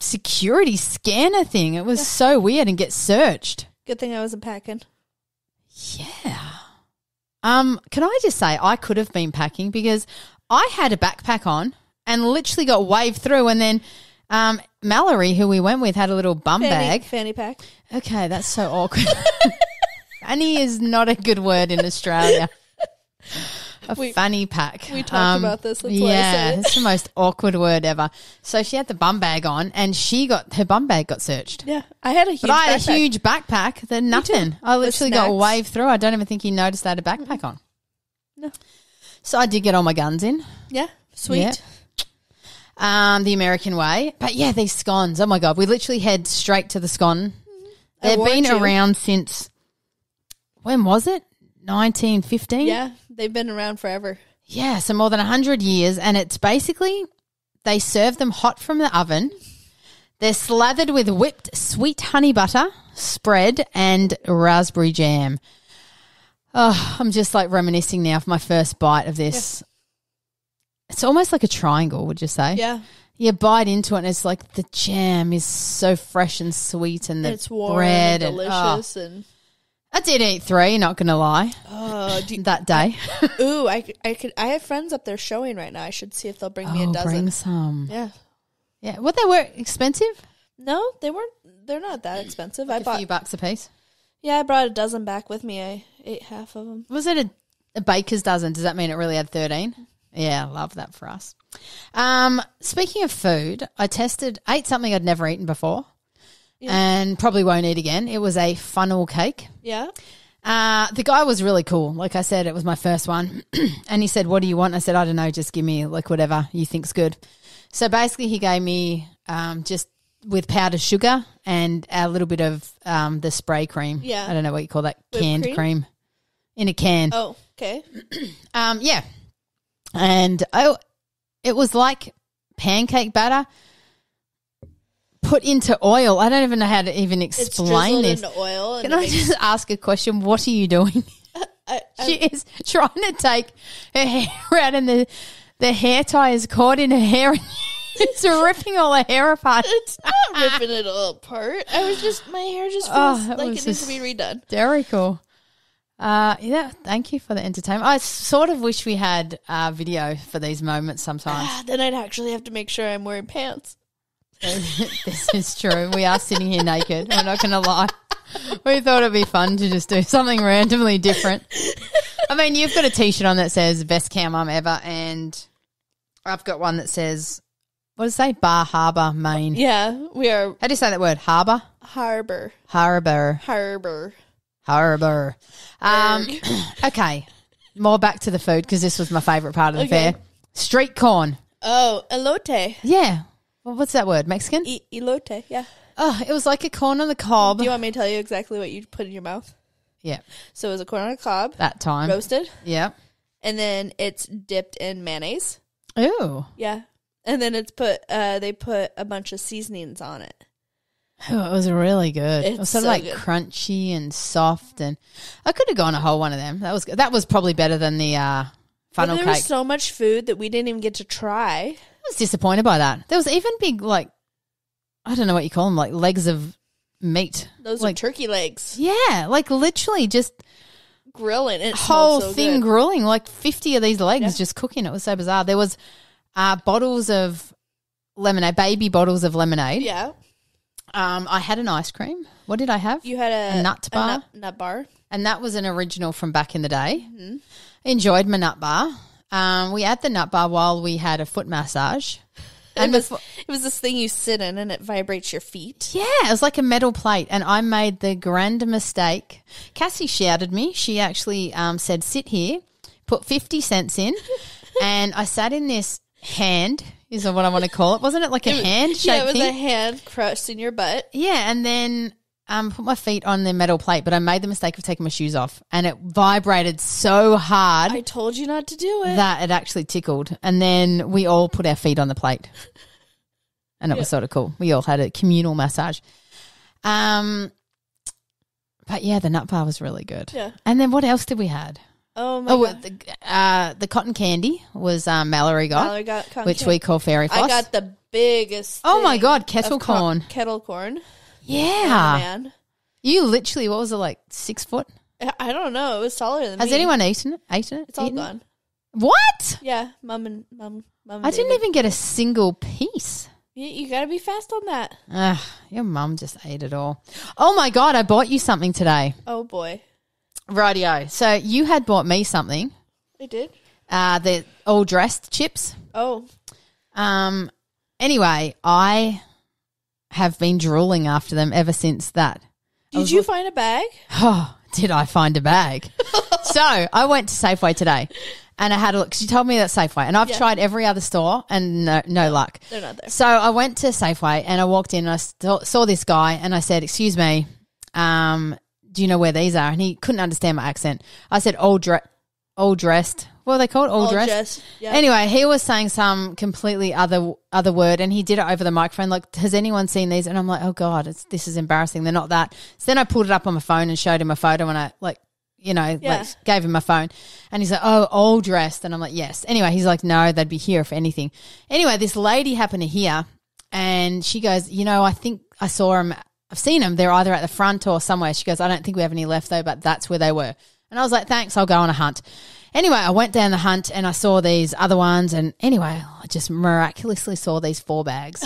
security scanner thing. It was so weird and get searched. Good thing I wasn't packing. Yeah. Can I just say I could have been packing because I had a backpack on and literally got waved through, and then Mallory, who we went with, had a little fanny pack. Okay, that's so awkward. Fanny is not a good word in Australia. Fanny pack. We talked about this. That's why I said it. It's the most awkward word ever. So she had the bum bag on, and her bum bag got searched. Yeah, I had a huge backpack. Then nothing. I literally got waved through. I don't even think he noticed I had a backpack on. No. So I did get all my guns in. Yeah, sweet. Yeah. The American way, but yeah, these scones. Oh my God, we literally head straight to the scone. They've been around since when was it? 1915? Yeah, they've been around forever. Yeah, so more than 100 years, and it's basically they serve them hot from the oven. They're slathered with whipped sweet honey butter, spread, and raspberry jam. Oh, I'm just like reminiscing now of my first bite of this. Yeah. It's almost like a triangle, would you say? Yeah. You bite into it and it's like the jam is so fresh and sweet and it's warm bread and delicious and I did eat 3, not going to lie. That day. Ooh, I have friends up there showing right now. I should see if they'll bring me a dozen. Bring some. Yeah. Yeah. What, they were expensive? No, they weren't. They're not that expensive. I bought a few bucks a piece. Yeah, I brought a dozen back with me. I ate half of them. Was it a baker's dozen? Does that mean it really had 13? Yeah, I love that for us. Speaking of food, I ate something I'd never eaten before. Yeah. And probably won't eat again. It was a funnel cake. Yeah. The guy was really cool. Like I said, it was my first one. And he said, "What do you want?" I said, "I don't know, just give me like whatever you think's good." So basically he gave me just with powdered sugar and a little bit of the spray cream. Yeah. I don't know what you call that. Canned cream in a can. Oh, okay. Yeah. And it was like pancake batter put into oil. I don't even know how to even explain this. Into oil. Can I just ask a question? What are you doing? She is trying to take her hair out and the hair tie is caught in her hair and it's ripping all her hair apart. It's not ripping it all apart. My hair just feels like it needs to be redone. Hysterical. Yeah, thank you for the entertainment. I sort of wish we had video for these moments sometimes. Then I'd actually have to make sure I'm wearing pants. This is true. We are sitting here naked. We're not going to lie. We thought it'd be fun to just do something randomly different. I mean, you've got a T-shirt on that says "Best Cow Mum Ever," and I've got one that says, what does it say? Bar Harbour, Maine. Yeah, we are. How do you say that word? Harbour? Harbour. Harbour. Harbour. Harbour. Okay, more back to the food because this was my favourite part of the fair. Street corn. Oh, elote. Yeah. Well, what's that word? Mexican? Elote, yeah. Oh, it was like a corn on the cob. Do you want me to tell you exactly what you put in your mouth? Yeah. So it was a corn on the cob. That time. Roasted. Yeah. And then it's dipped in mayonnaise. Ooh. Yeah. And then it's they put a bunch of seasonings on it. Oh, it was really good. It was sort of good. crunchy and soft, and I could have gone a whole one of them. That was probably better than the funnel cake. There was so much food that we didn't even get to try. I was disappointed by that. There was even big, I don't know what you call them, legs of meat. Those are turkey legs. Yeah, literally just grilling. It whole so thing good. grilling, 50 of these legs just cooking. It was so bizarre. There was bottles of lemonade, baby bottles of lemonade. Yeah. I had an ice cream. What did I have? You had a nut bar. Nut bar. And that was an original from back in the day. Mm-hmm. Enjoyed my nut bar. We had the nut bar while we had a foot massage. And it was this thing you sit in and it vibrates your feet. Yeah, it was like a metal plate. And I made the grand mistake. Cassie shouted me. She actually said, sit here, put 50 cents in. And I sat in this hand, is what I want to call it. Wasn't it a hand shaped Yeah, it was thing? a hand crushed in your butt. Yeah, and then put my feet on the metal plate, but I made the mistake of taking my shoes off, and it vibrated so hard I told you not to do it. that it actually tickled. And then we all put our feet on the plate, and it was sort of cool. We all had a communal massage. But yeah, the nut bar was really good. Yeah. And then what else did we had? Oh my god! The cotton candy was Mallory got, which candy. we call fairy floss. I got the biggest. Oh my thing god, kettle of corn. Kettle corn. Yeah, Oh, man. You literally, what was it, 6 foot? I don't know. It was taller than me. Has anyone eaten it? It's all gone. What? Yeah, mom. I didn't even get a single piece. You got to be fast on that. Your mum just ate it all. Oh my god, I bought you something today. Oh boy. Rightio. So you had bought me something. I did. The all dressed chips. Oh. Anyway, I have been drooling after them ever since that. Did you find a bag? Oh, did I find a bag? So I went to Safeway today and I had a look. She told me that Safeway, and I've tried every other store and no luck. They're not there. So I went to Safeway and I walked in and I saw this guy and I said, excuse me, do you know where these are? And he couldn't understand my accent. I said, all dressed. What are they called? All dressed? Yeah. Anyway, he was saying some completely other word, and he did it over the microphone. Has anyone seen these? And I'm like, oh God, this is embarrassing. They're not that. So then I pulled it up on my phone and showed him a photo, and I gave him my phone, and he's like, oh, all dressed. And I'm like, yes. Anyway, he's like, no, they'd be here if anything. Anyway, this lady happened to hear, and she goes, I think I saw them. I've seen them. They're either at the front or somewhere. She goes, I don't think we have any left though, but that's where they were. And I was like, thanks, I'll go on a hunt. Anyway, I went down the hunt and I saw these other ones, and anyway, I just miraculously saw these 4 bags.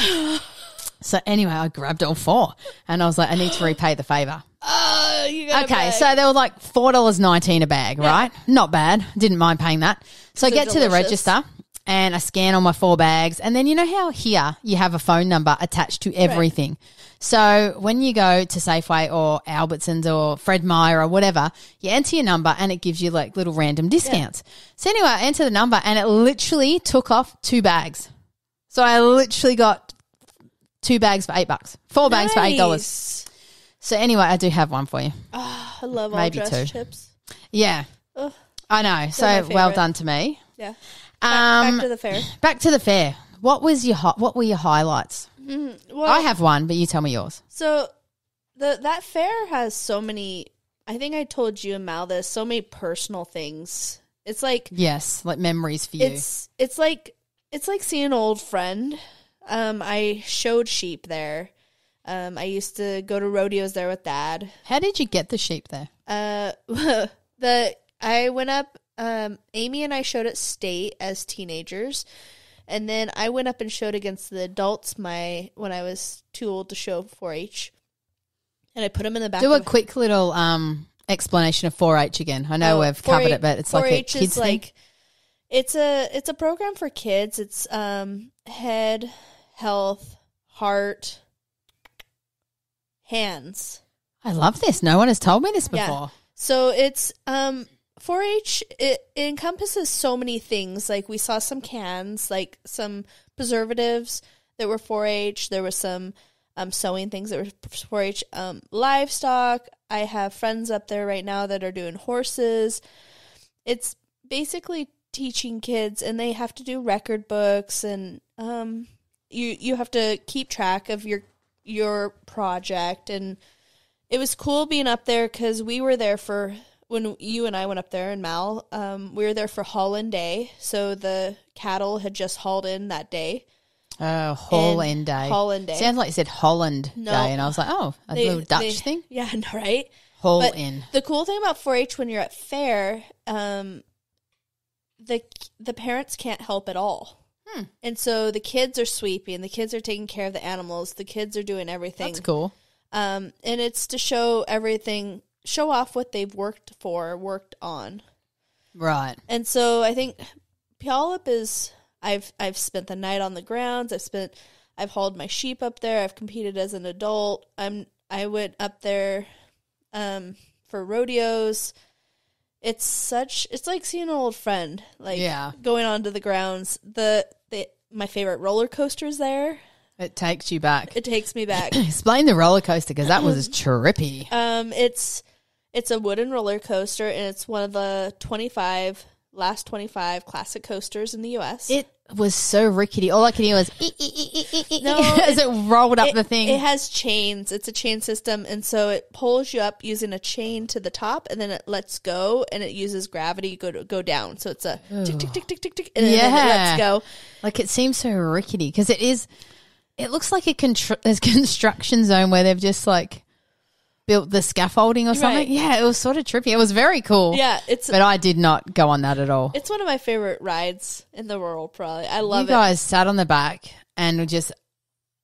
So anyway, I grabbed all 4 and I was like, I need to repay the favour. Oh, you got Okay, so they were $4.19 a bag, right? Not bad. Didn't mind paying that. So I get to the register and I scan all my 4 bags, and then you know how here you have a phone number attached to everything. Right. So when you go to Safeway or Albertsons or Fred Meyer or whatever, you enter your number and it gives you little random discounts. Yeah. So anyway, I enter the number and it literally took off 2 bags. So I literally got 2 bags for $8, 4 bags for $8. So anyway, I do have one for you. Oh, I love maybe all dressed 2 chips. Yeah. Ugh. I know. So well done to me. Yeah. Back to the fair. Back to the fair. What were your highlights? Well, I have one, but you tell me yours. So that fair has so many. I think I told you and Mal this. So many personal things. It's yes, memories for you. It's like seeing an old friend. I showed sheep there. I used to go to rodeos there with Dad. How did you get the sheep there? I went up. Amy and I showed at state as teenagers, and then I went up and showed against the adults when I was too old to show 4-H, and I put them in the back. Do a quick little explanation of 4-H again. I know we've covered it, but it's like a kids thing. It's a program for kids. It's head, health, heart, hands. I love this. No one has told me this before. Yeah. So it's 4-H, it encompasses so many things. We saw some cans, some preservatives that were 4-H. There were some sewing things that were 4-H. Livestock. I have friends up there right now that are doing horses. It's basically teaching kids, and they have to do record books, and you have to keep track of your your project. And it was cool being up there because we were there for, when you and I went up there and Mal, we were there for Holland Day. So the cattle had just hauled in that day. Oh, Holland Day. Holland Day. Sounds like you said Holland Day. And I was like, oh, a little Dutch thing? Yeah, right? Haul-in. The cool thing about 4-H when you're at fair, the parents can't help at all. And so the kids are sweeping, the kids are taking care of the animals, the kids are doing everything. That's cool. And it's to show off what they've worked on. Right. And so I think Puyallup is, I've spent the night on the grounds, I've hauled my sheep up there, I've competed as an adult, I went up there for rodeos. It's like seeing an old friend, going onto the grounds. My favorite roller coaster's there. It takes you back. It takes me back. Explain the roller coaster because that was trippy. It's a wooden roller coaster, and it's one of the last 25 classic coasters in the U.S. It was so rickety. All I could hear was as it rolled up the thing. It has chains. It's a chain system, and so it pulls you up using a chain to the top, and then it lets go, and it uses gravity to go down. So it's a tick, tick, tick, tick, tick, tick, and then it lets go. Like, it seems so rickety because it is. It looks like there's construction zone where they've just like built the scaffolding or something. Right. Yeah, it was sort of trippy. It was very cool. Yeah, but I did not go on that at all. It's one of my favorite rides in the world, probably. I love it. You guys sat on the back and just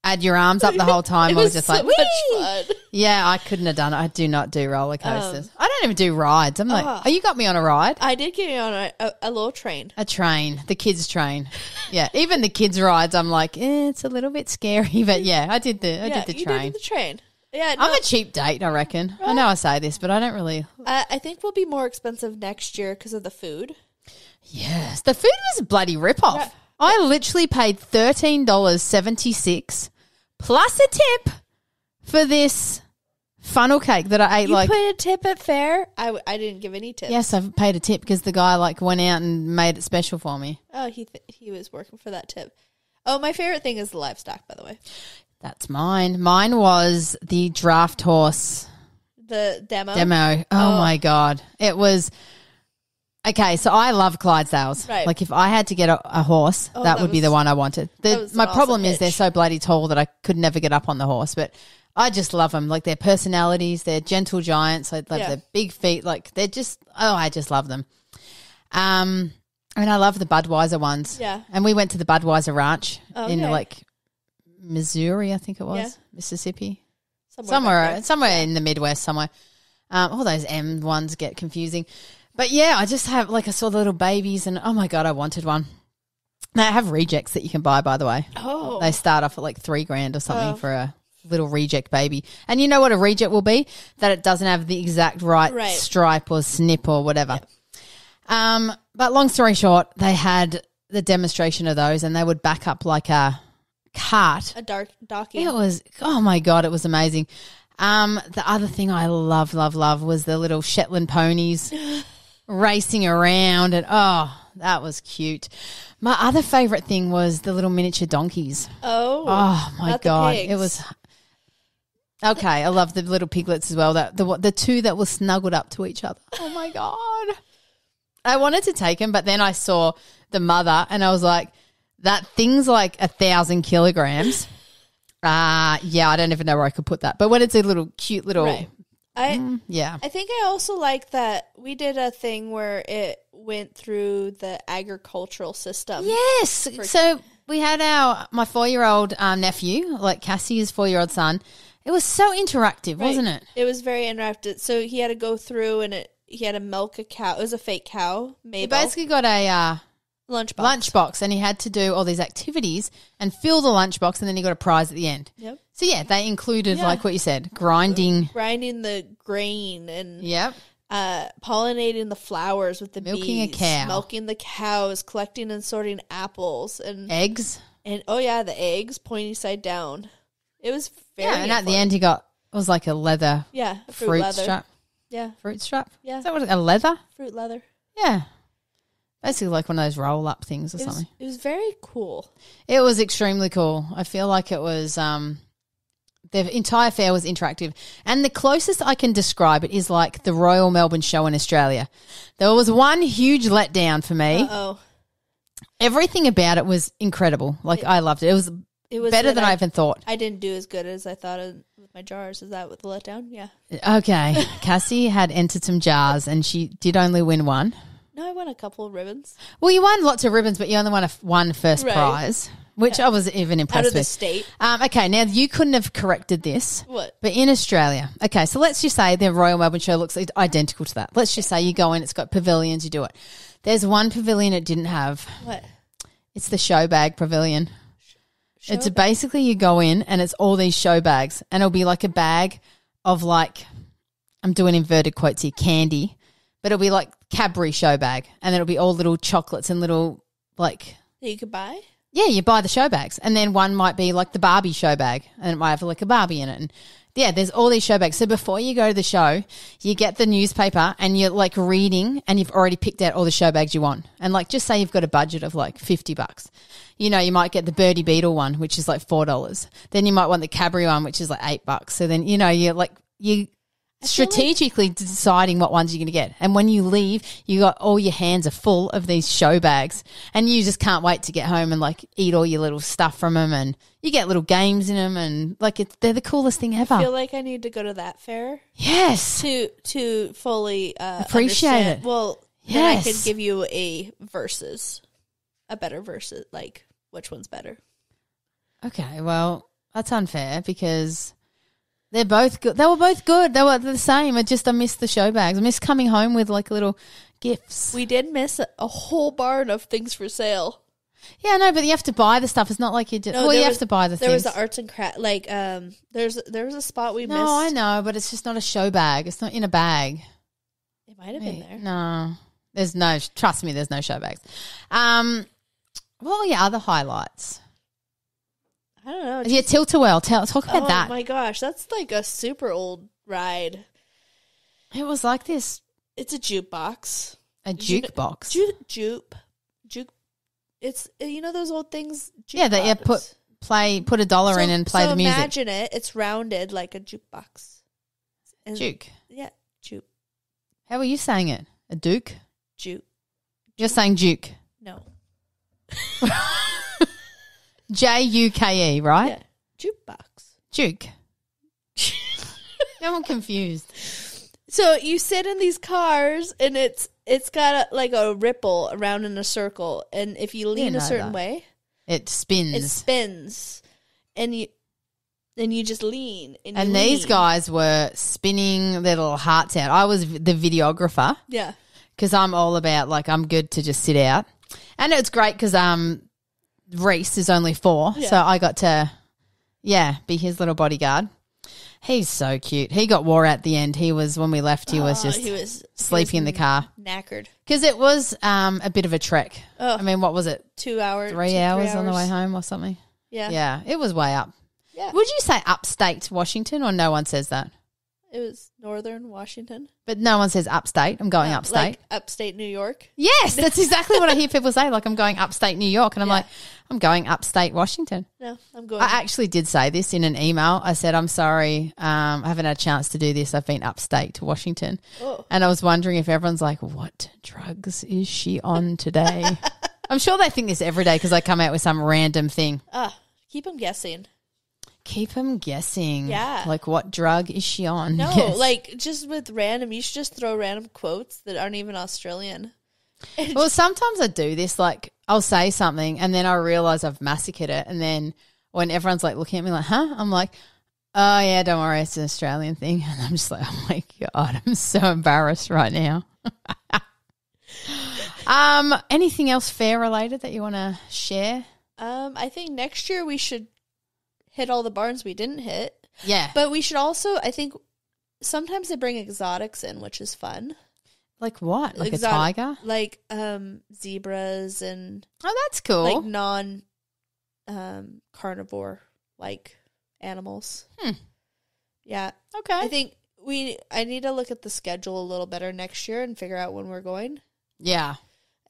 had your arms up the whole time. I was just so like, much fun. Yeah, I couldn't have done it. I do not do roller coasters. I don't even do rides. I'm like, oh, you got me on a ride? I did get you on a little train. A train. The kids' train. Yeah, even the kids' rides, I'm like, it's a little bit scary. But yeah, I did the train. You did the train. Yeah, I'm a cheap date, I reckon. Right. I know I say this, but I don't really. I think we'll be more expensive next year because of the food. Yes, the food was a bloody ripoff. Right. I literally paid $13.76 plus a tip for this funnel cake that I ate. You put a tip at fair? I didn't give any tips. Yes, I've paid a tip because the guy went out and made it special for me. Oh, he was working for that tip. Oh, my favorite thing is the livestock, by the way. That's mine. Mine was the draft horse. The demo? Oh, my God. It was... Okay, so I love Clydesdales. Right. Like, if I had to get a horse, that would be the one I wanted. My problem is they're so bloody tall that I could never get up on the horse, but I just love them. Like, their personalities, they're gentle giants. I love their big feet. Like, they're just... Oh, I just love them. And I love the Budweiser ones. Yeah. And we went to the Budweiser Ranch in, Missouri, I think it was, Mississippi, somewhere in the Midwest, somewhere. All those M ones get confusing, but yeah, I just have I saw the little babies, and oh my God, I wanted one. They have rejects that you can buy, by the way. Oh, they start off at $3,000 or something for a little reject baby. And you know what a reject will be? That it doesn't have the exact right stripe or snip or whatever. Yep. But long story short, they had the demonstration of those, and they would back up like a cart. A docking. It was, oh my God, it was amazing. The other thing I love was the little Shetland ponies racing around, and that was cute. My other favorite thing was the little miniature donkeys. Oh my God. It was okay. I love the little piglets as well. The two that were snuggled up to each other. Oh my God. I wanted to take them, but then I saw the mother and I was like, that thing's 1,000 kilograms. I don't even know where I could put that. But when it's a little cute little, I think I also like that we did a thing where it went through the agricultural system. Yes. So we had my 4-year-old nephew, Cassie's 4-year-old son. It was so interactive, wasn't it? It was very interactive. So he had to go through and he had to milk a cow. It was a fake cow, Mabel. He basically got a lunchbox, and he had to do all these activities and fill the lunchbox, and then he got a prize at the end. Yep. So yeah, they included like what you said, grinding the grain, and pollinating the flowers with the milking bees, a cow, milking the cows, collecting and sorting apples and eggs, and the eggs pointy side down. It was very and at the end it was like a leather fruit leather. Strap. Yeah, fruit strap. Yeah, is that what a leather? Fruit leather. Yeah. Basically like one of those roll-up things or something. It was very cool. It was extremely cool. I feel like it was The entire fair was interactive. And the closest I can describe it is like the Royal Melbourne Show in Australia. There was one huge letdown for me. Uh-oh. Everything about it was incredible. Like, I loved it. It was better than I even thought. I didn't do as good as I thought with my jars. Is that with the letdown? Yeah. Okay. Cassie had entered some jars and she did only win one. No, I won a couple of ribbons. Well, you won lots of ribbons, but you only won one first prize, which I was even impressed with. Out of the state. Okay, now you couldn't have corrected this. What? But in Australia. Okay, so let's just say the Royal Melbourne Show looks identical to that. Let's just say you go in, it's got pavilions, you do it. There's one pavilion it didn't have. What? It's the show bag pavilion. It's basically you go in and it's all these show bags and it'll be like a bag of like, I'm doing inverted quotes here, candy, but it'll be like Cadbury show bag and then it'll be all little chocolates and little like. That you could buy? Yeah, you buy the show bags and then one might be like the Barbie show bag and it might have like a Barbie in it. And yeah, there's all these show bags. So before you go to the show, you get the newspaper and you're like reading and you've already picked out all the show bags you want. And like just say you've got a budget of like $50. You know, you might get the Birdie Beetle one, which is like $4. Then you might want the Cadbury one, which is like $8. So then, you know, you strategically deciding what ones you're going to get. And when you leave, you got all your hands are full of these show bags and you just can't wait to get home and like eat all your little stuff from them and you get little games in them and like they're the coolest thing ever. I feel like I need to go to that fair. Yes. To fully appreciate understand. it. Well, yes. Then I could give you a better versus, like which one's better. Okay, well, that's unfair because they're both good. They were both good. They were the same. I missed the show bags. I missed coming home with like little gifts. We did miss a whole barn of things for sale. Yeah, no, but you have to buy the stuff. It's not like you did. No, you have to buy the things. There was the arts and craft. Like, there was a spot we missed. No, I know, but it's just not a show bag. It's not in a bag. It might have been there. No, trust me, there's no show bags. What were your other highlights? I don't know. Yeah, Tilt-A-Whirl. Talk about that. Oh, my gosh. That's like a super old ride. It was like this. It's a jukebox. A jukebox? Juke. It's, you know those old things? Yeah, that you put $1 in and play the music. So imagine it. It's rounded like a jukebox. Juke? Yeah, juke. How are you saying it? A duke? Juke. You're saying juke? No. Juke, right? Yeah. Jukebox. Juke. Now I'm confused. So you sit in these cars and it's got like a ripple around in a circle, and if you lean a certain way, it spins. And you just lean. And these guys were spinning their little hearts out. I was the videographer. Yeah. Because I'm all about, like, I'm good to just sit out. And it's great because Reese is only 4, so I got to, be his little bodyguard. He's so cute. He got wore at the end. When we left, he was sleeping in the car. Knackered. Because it was a bit of a trek. Oh. I mean, what was it? 2 hours. 3 hours on the way home or something? Yeah. Yeah, it was way up. Yeah. Would you say upstate Washington or no one says that? It was northern Washington. But no one says upstate. I'm going upstate. Like upstate New York? Yes, that's exactly what I hear people say. Like, I'm going upstate New York. And I'm like, I'm going upstate Washington. No, I'm going. I actually did say this in an email. I said, I'm sorry, I haven't had a chance to do this. I've been upstate to Washington. Oh. And I was wondering if everyone's like, what drugs is she on today? I'm sure they think this every day because I come out with some random thing. Keep them guessing. Keep them guessing. Yeah. Like, what drug is she on? No, yes. like, just with random, you should just throw random quotes that aren't even Australian. Well, sometimes I do this, like, I'll say something and then I realise I've massacred it. And then when everyone's, like, looking at me like, huh? I'm like, oh, yeah, don't worry, it's an Australian thing. And I'm just like, oh, my God, I'm so embarrassed right now. Anything else fair-related that you want to share? I think next year we should hit all the barns we didn't hit. Yeah. But we should also, I think, sometimes they bring exotics in, which is fun. Like what? Like a tiger? Like zebras and... Oh, that's cool. Like non-carnivore, like, animals. Yeah. Okay. I think I need to look at the schedule a little better next year and figure out when we're going. Yeah.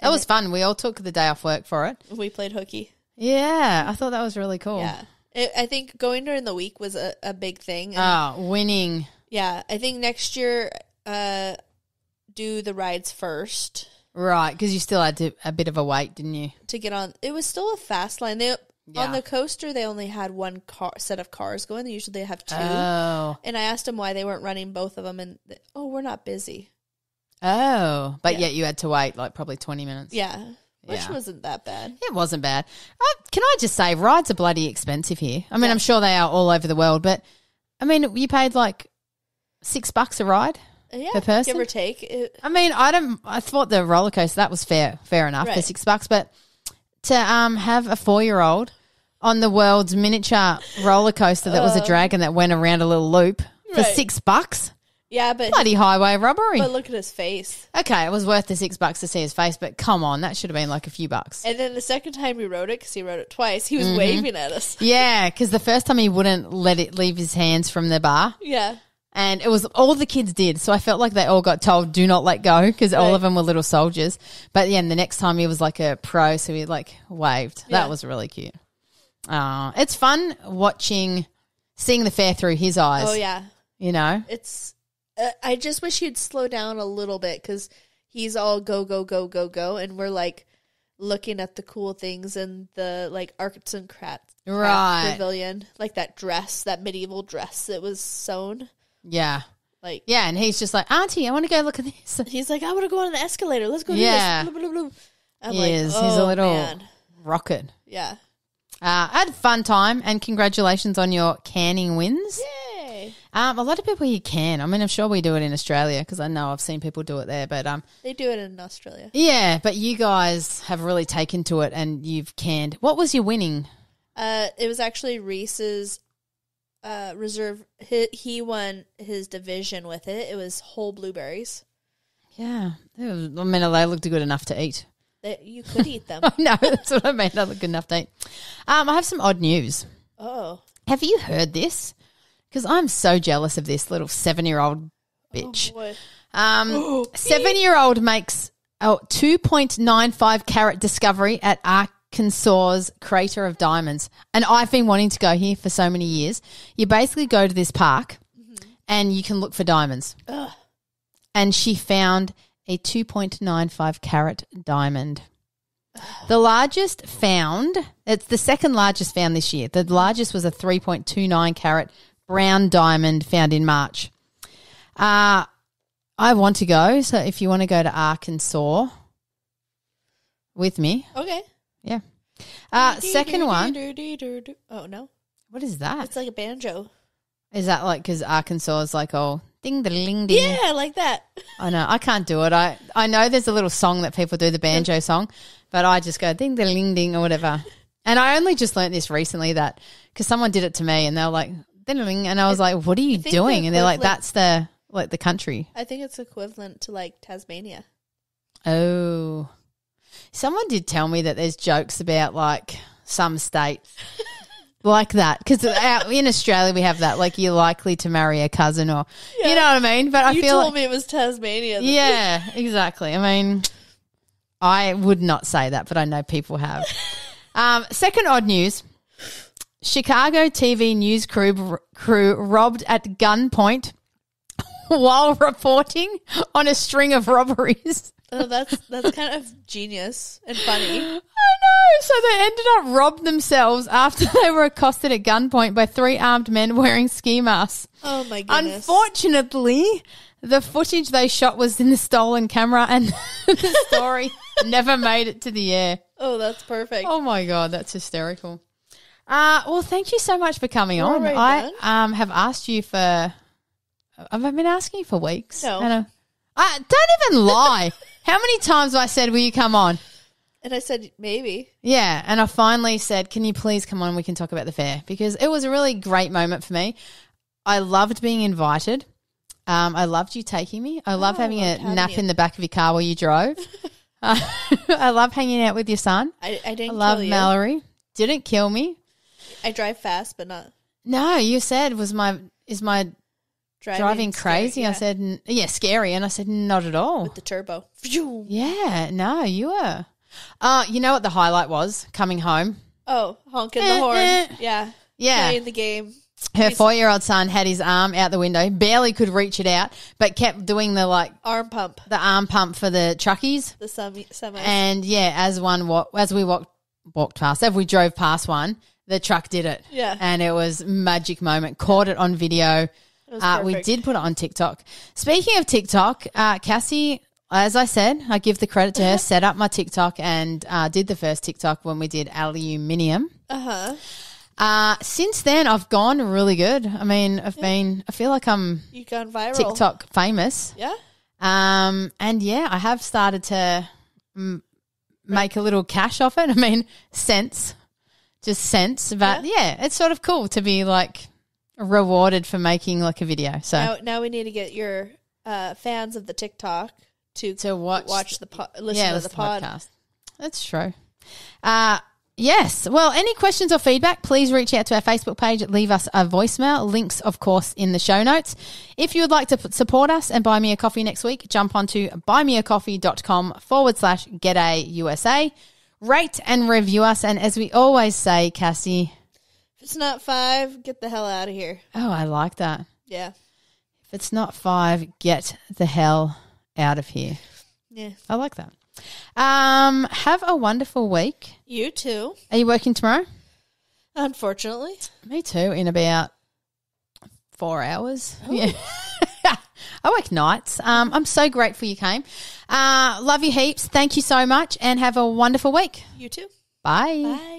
That was fun. We all took the day off work for it. We played hooky. Yeah. I thought that was really cool. Yeah. I think going during the week was a big thing. Winning. Yeah, I think next year do the rides first. Right, because you still had a bit of a wait, didn't you? To get on. It was still a fast line. On the coaster, they only had one set of cars going. Usually they have two. Oh. And I asked them why they weren't running both of them, and we're not busy. Oh, but yet you had to wait like probably 20 minutes. Yeah, which wasn't that bad. It wasn't bad. Can I just say, rides are bloody expensive here. I mean, I'm sure they are all over the world, but I mean, you paid like $6 a ride per person, give or take. I mean, I thought the roller coaster that was fair enough for $6, but to have a 4-year-old on the world's miniature roller coaster that was a dragon that went around a little loop for $6. Yeah, but bloody highway robbery. But look at his face. Okay, it was worth the $6 to see his face, but come on, that should have been like a few bucks. And then the second time we rode it, because he rode it twice, he was waving at us. Yeah, because the first time he wouldn't let it leave his hands from the bar. Yeah. And it was all the kids did, so I felt like they all got told, do not let go, because all of them were little soldiers. But yeah, and the next time he was like a pro, so he like waved. Yeah. That was really cute. It's fun seeing the fair through his eyes. Oh, yeah. You know? It's... I just wish he'd slow down a little bit because he's all go, go, go, go, go. And we're like looking at the cool things in the like arts and crafts pavilion. Like that dress, that medieval dress that was sewn. Yeah. Like, yeah. And he's just like, Auntie, I want to go look at this. He's like, I want to go on the escalator. Let's go do this. Blah, blah, blah. I'm he is. He's a little rocket. Yeah. I had a fun time and congratulations on your canning wins. Yay. A lot of people here can. I mean, I'm sure we do it in Australia because I know I've seen people do it there. But they do it in Australia. Yeah, but you guys have really taken to it and you've canned. What was your winning? It was actually Reese's reserve. He won his division with it. It was whole blueberries. Yeah. They looked good enough to eat. You could eat them. No, that's what I mean. They look good enough to eat. I have some odd news. Oh. Have you heard this? Because I'm so jealous of this little 7-year-old bitch. Oh, boy. 7-year-old makes a 2.95 carat discovery at Arkansas's Crater of Diamonds. And I've been wanting to go here for so many years. You basically go to this park and you can look for diamonds. Ugh. And she found a 2.95 carat diamond. The largest found, it's the second largest found this year. The largest was a 3.29 carat brown diamond found in March. I want to go, so if you want to go to Arkansas with me. Okay. Yeah. Second one. Oh, no. What is that? It's like a banjo. Is that like because Arkansas is like, oh, ding-da-ling-ding? Yeah, like that. I know. I can't do it. I know there's a little song that people do, the banjo song, but I just go ding-da-ling-ding or whatever. And I only just learnt this recently that because someone did it to me and they were like, ding-da-ling, and I was like, what are you doing? And they're like, that's the country. I think it's equivalent to like Tasmania. Oh. Someone did tell me that there's jokes about like some states like that because in Australia we have that, like you're likely to marry a cousin or you know what I mean. But you told me it was Tasmania. Yeah, exactly. I mean, I would not say that, but I know people have. Second odd news: Chicago TV news crew robbed at gunpoint while reporting on a string of robberies. Oh, that's kind of genius and funny. I know. So they ended up robbed themselves after they were accosted at gunpoint by 3 armed men wearing ski masks. Oh, my goodness. Unfortunately, the footage they shot was in the stolen camera and the story never made it to the air. Oh, that's perfect. Oh, my God. That's hysterical. Well, thank you so much for coming on. I have asked you for – I've been asking you for weeks. No. Don't even lie. How many times have I said, will you come on? And I said, maybe. Yeah. And I finally said, can you please come on? We can talk about the fair because it was a really great moment for me. I loved being invited. I loved you taking me. I love having a nap in the back of your car while you drove. I love hanging out with your son. I didn't love kill you. Mallory. Didn't kill me. I drive fast, but not. No, you said is my driving crazy? Scary, yeah. I said, yeah, scary. And I said, not at all. With the turbo. Yeah, no, you were. You know what the highlight was coming home? Oh, honking the horn. Yeah. playing the game. Her 4-year-old son had his arm out the window, barely could reach it out, but kept doing the arm pump for the truckies, the semis. And as we drove past one, the truck did it. Yeah, and it was a magic moment. Caught it on video. We did put it on TikTok. Speaking of TikTok, Cassie, as I said, I give the credit to her. Set up my TikTok and did the first TikTok when we did aluminium. Since then, I've gone really good. I mean, I feel like you've gone viral, TikTok famous. Yeah. I have started to make a little cash off it. I mean, cents, but it's sort of cool to be like rewarded for making like a video. So now we need to get your fans of the TikTok to watch the listen to the podcast. That's true. Yes. Well, any questions or feedback, please reach out to our Facebook page. Leave us a voicemail. Links, of course, in the show notes. If you would like to support us and buy me a coffee next week, jump onto buymeacoffee.com/GetAUSA. Rate and review us. And as we always say, Cassie, if it's not 5, get the hell out of here. Oh, I like that. Yeah. If it's not 5, get the hell out of here. Yeah. I like that. Have a wonderful week. You too. Are you working tomorrow? Unfortunately. Me too, in about 4 hours. Ooh. Yeah. I work nights. I'm so grateful you came. Love you heaps. Thank you so much and have a wonderful week. You too. Bye. Bye.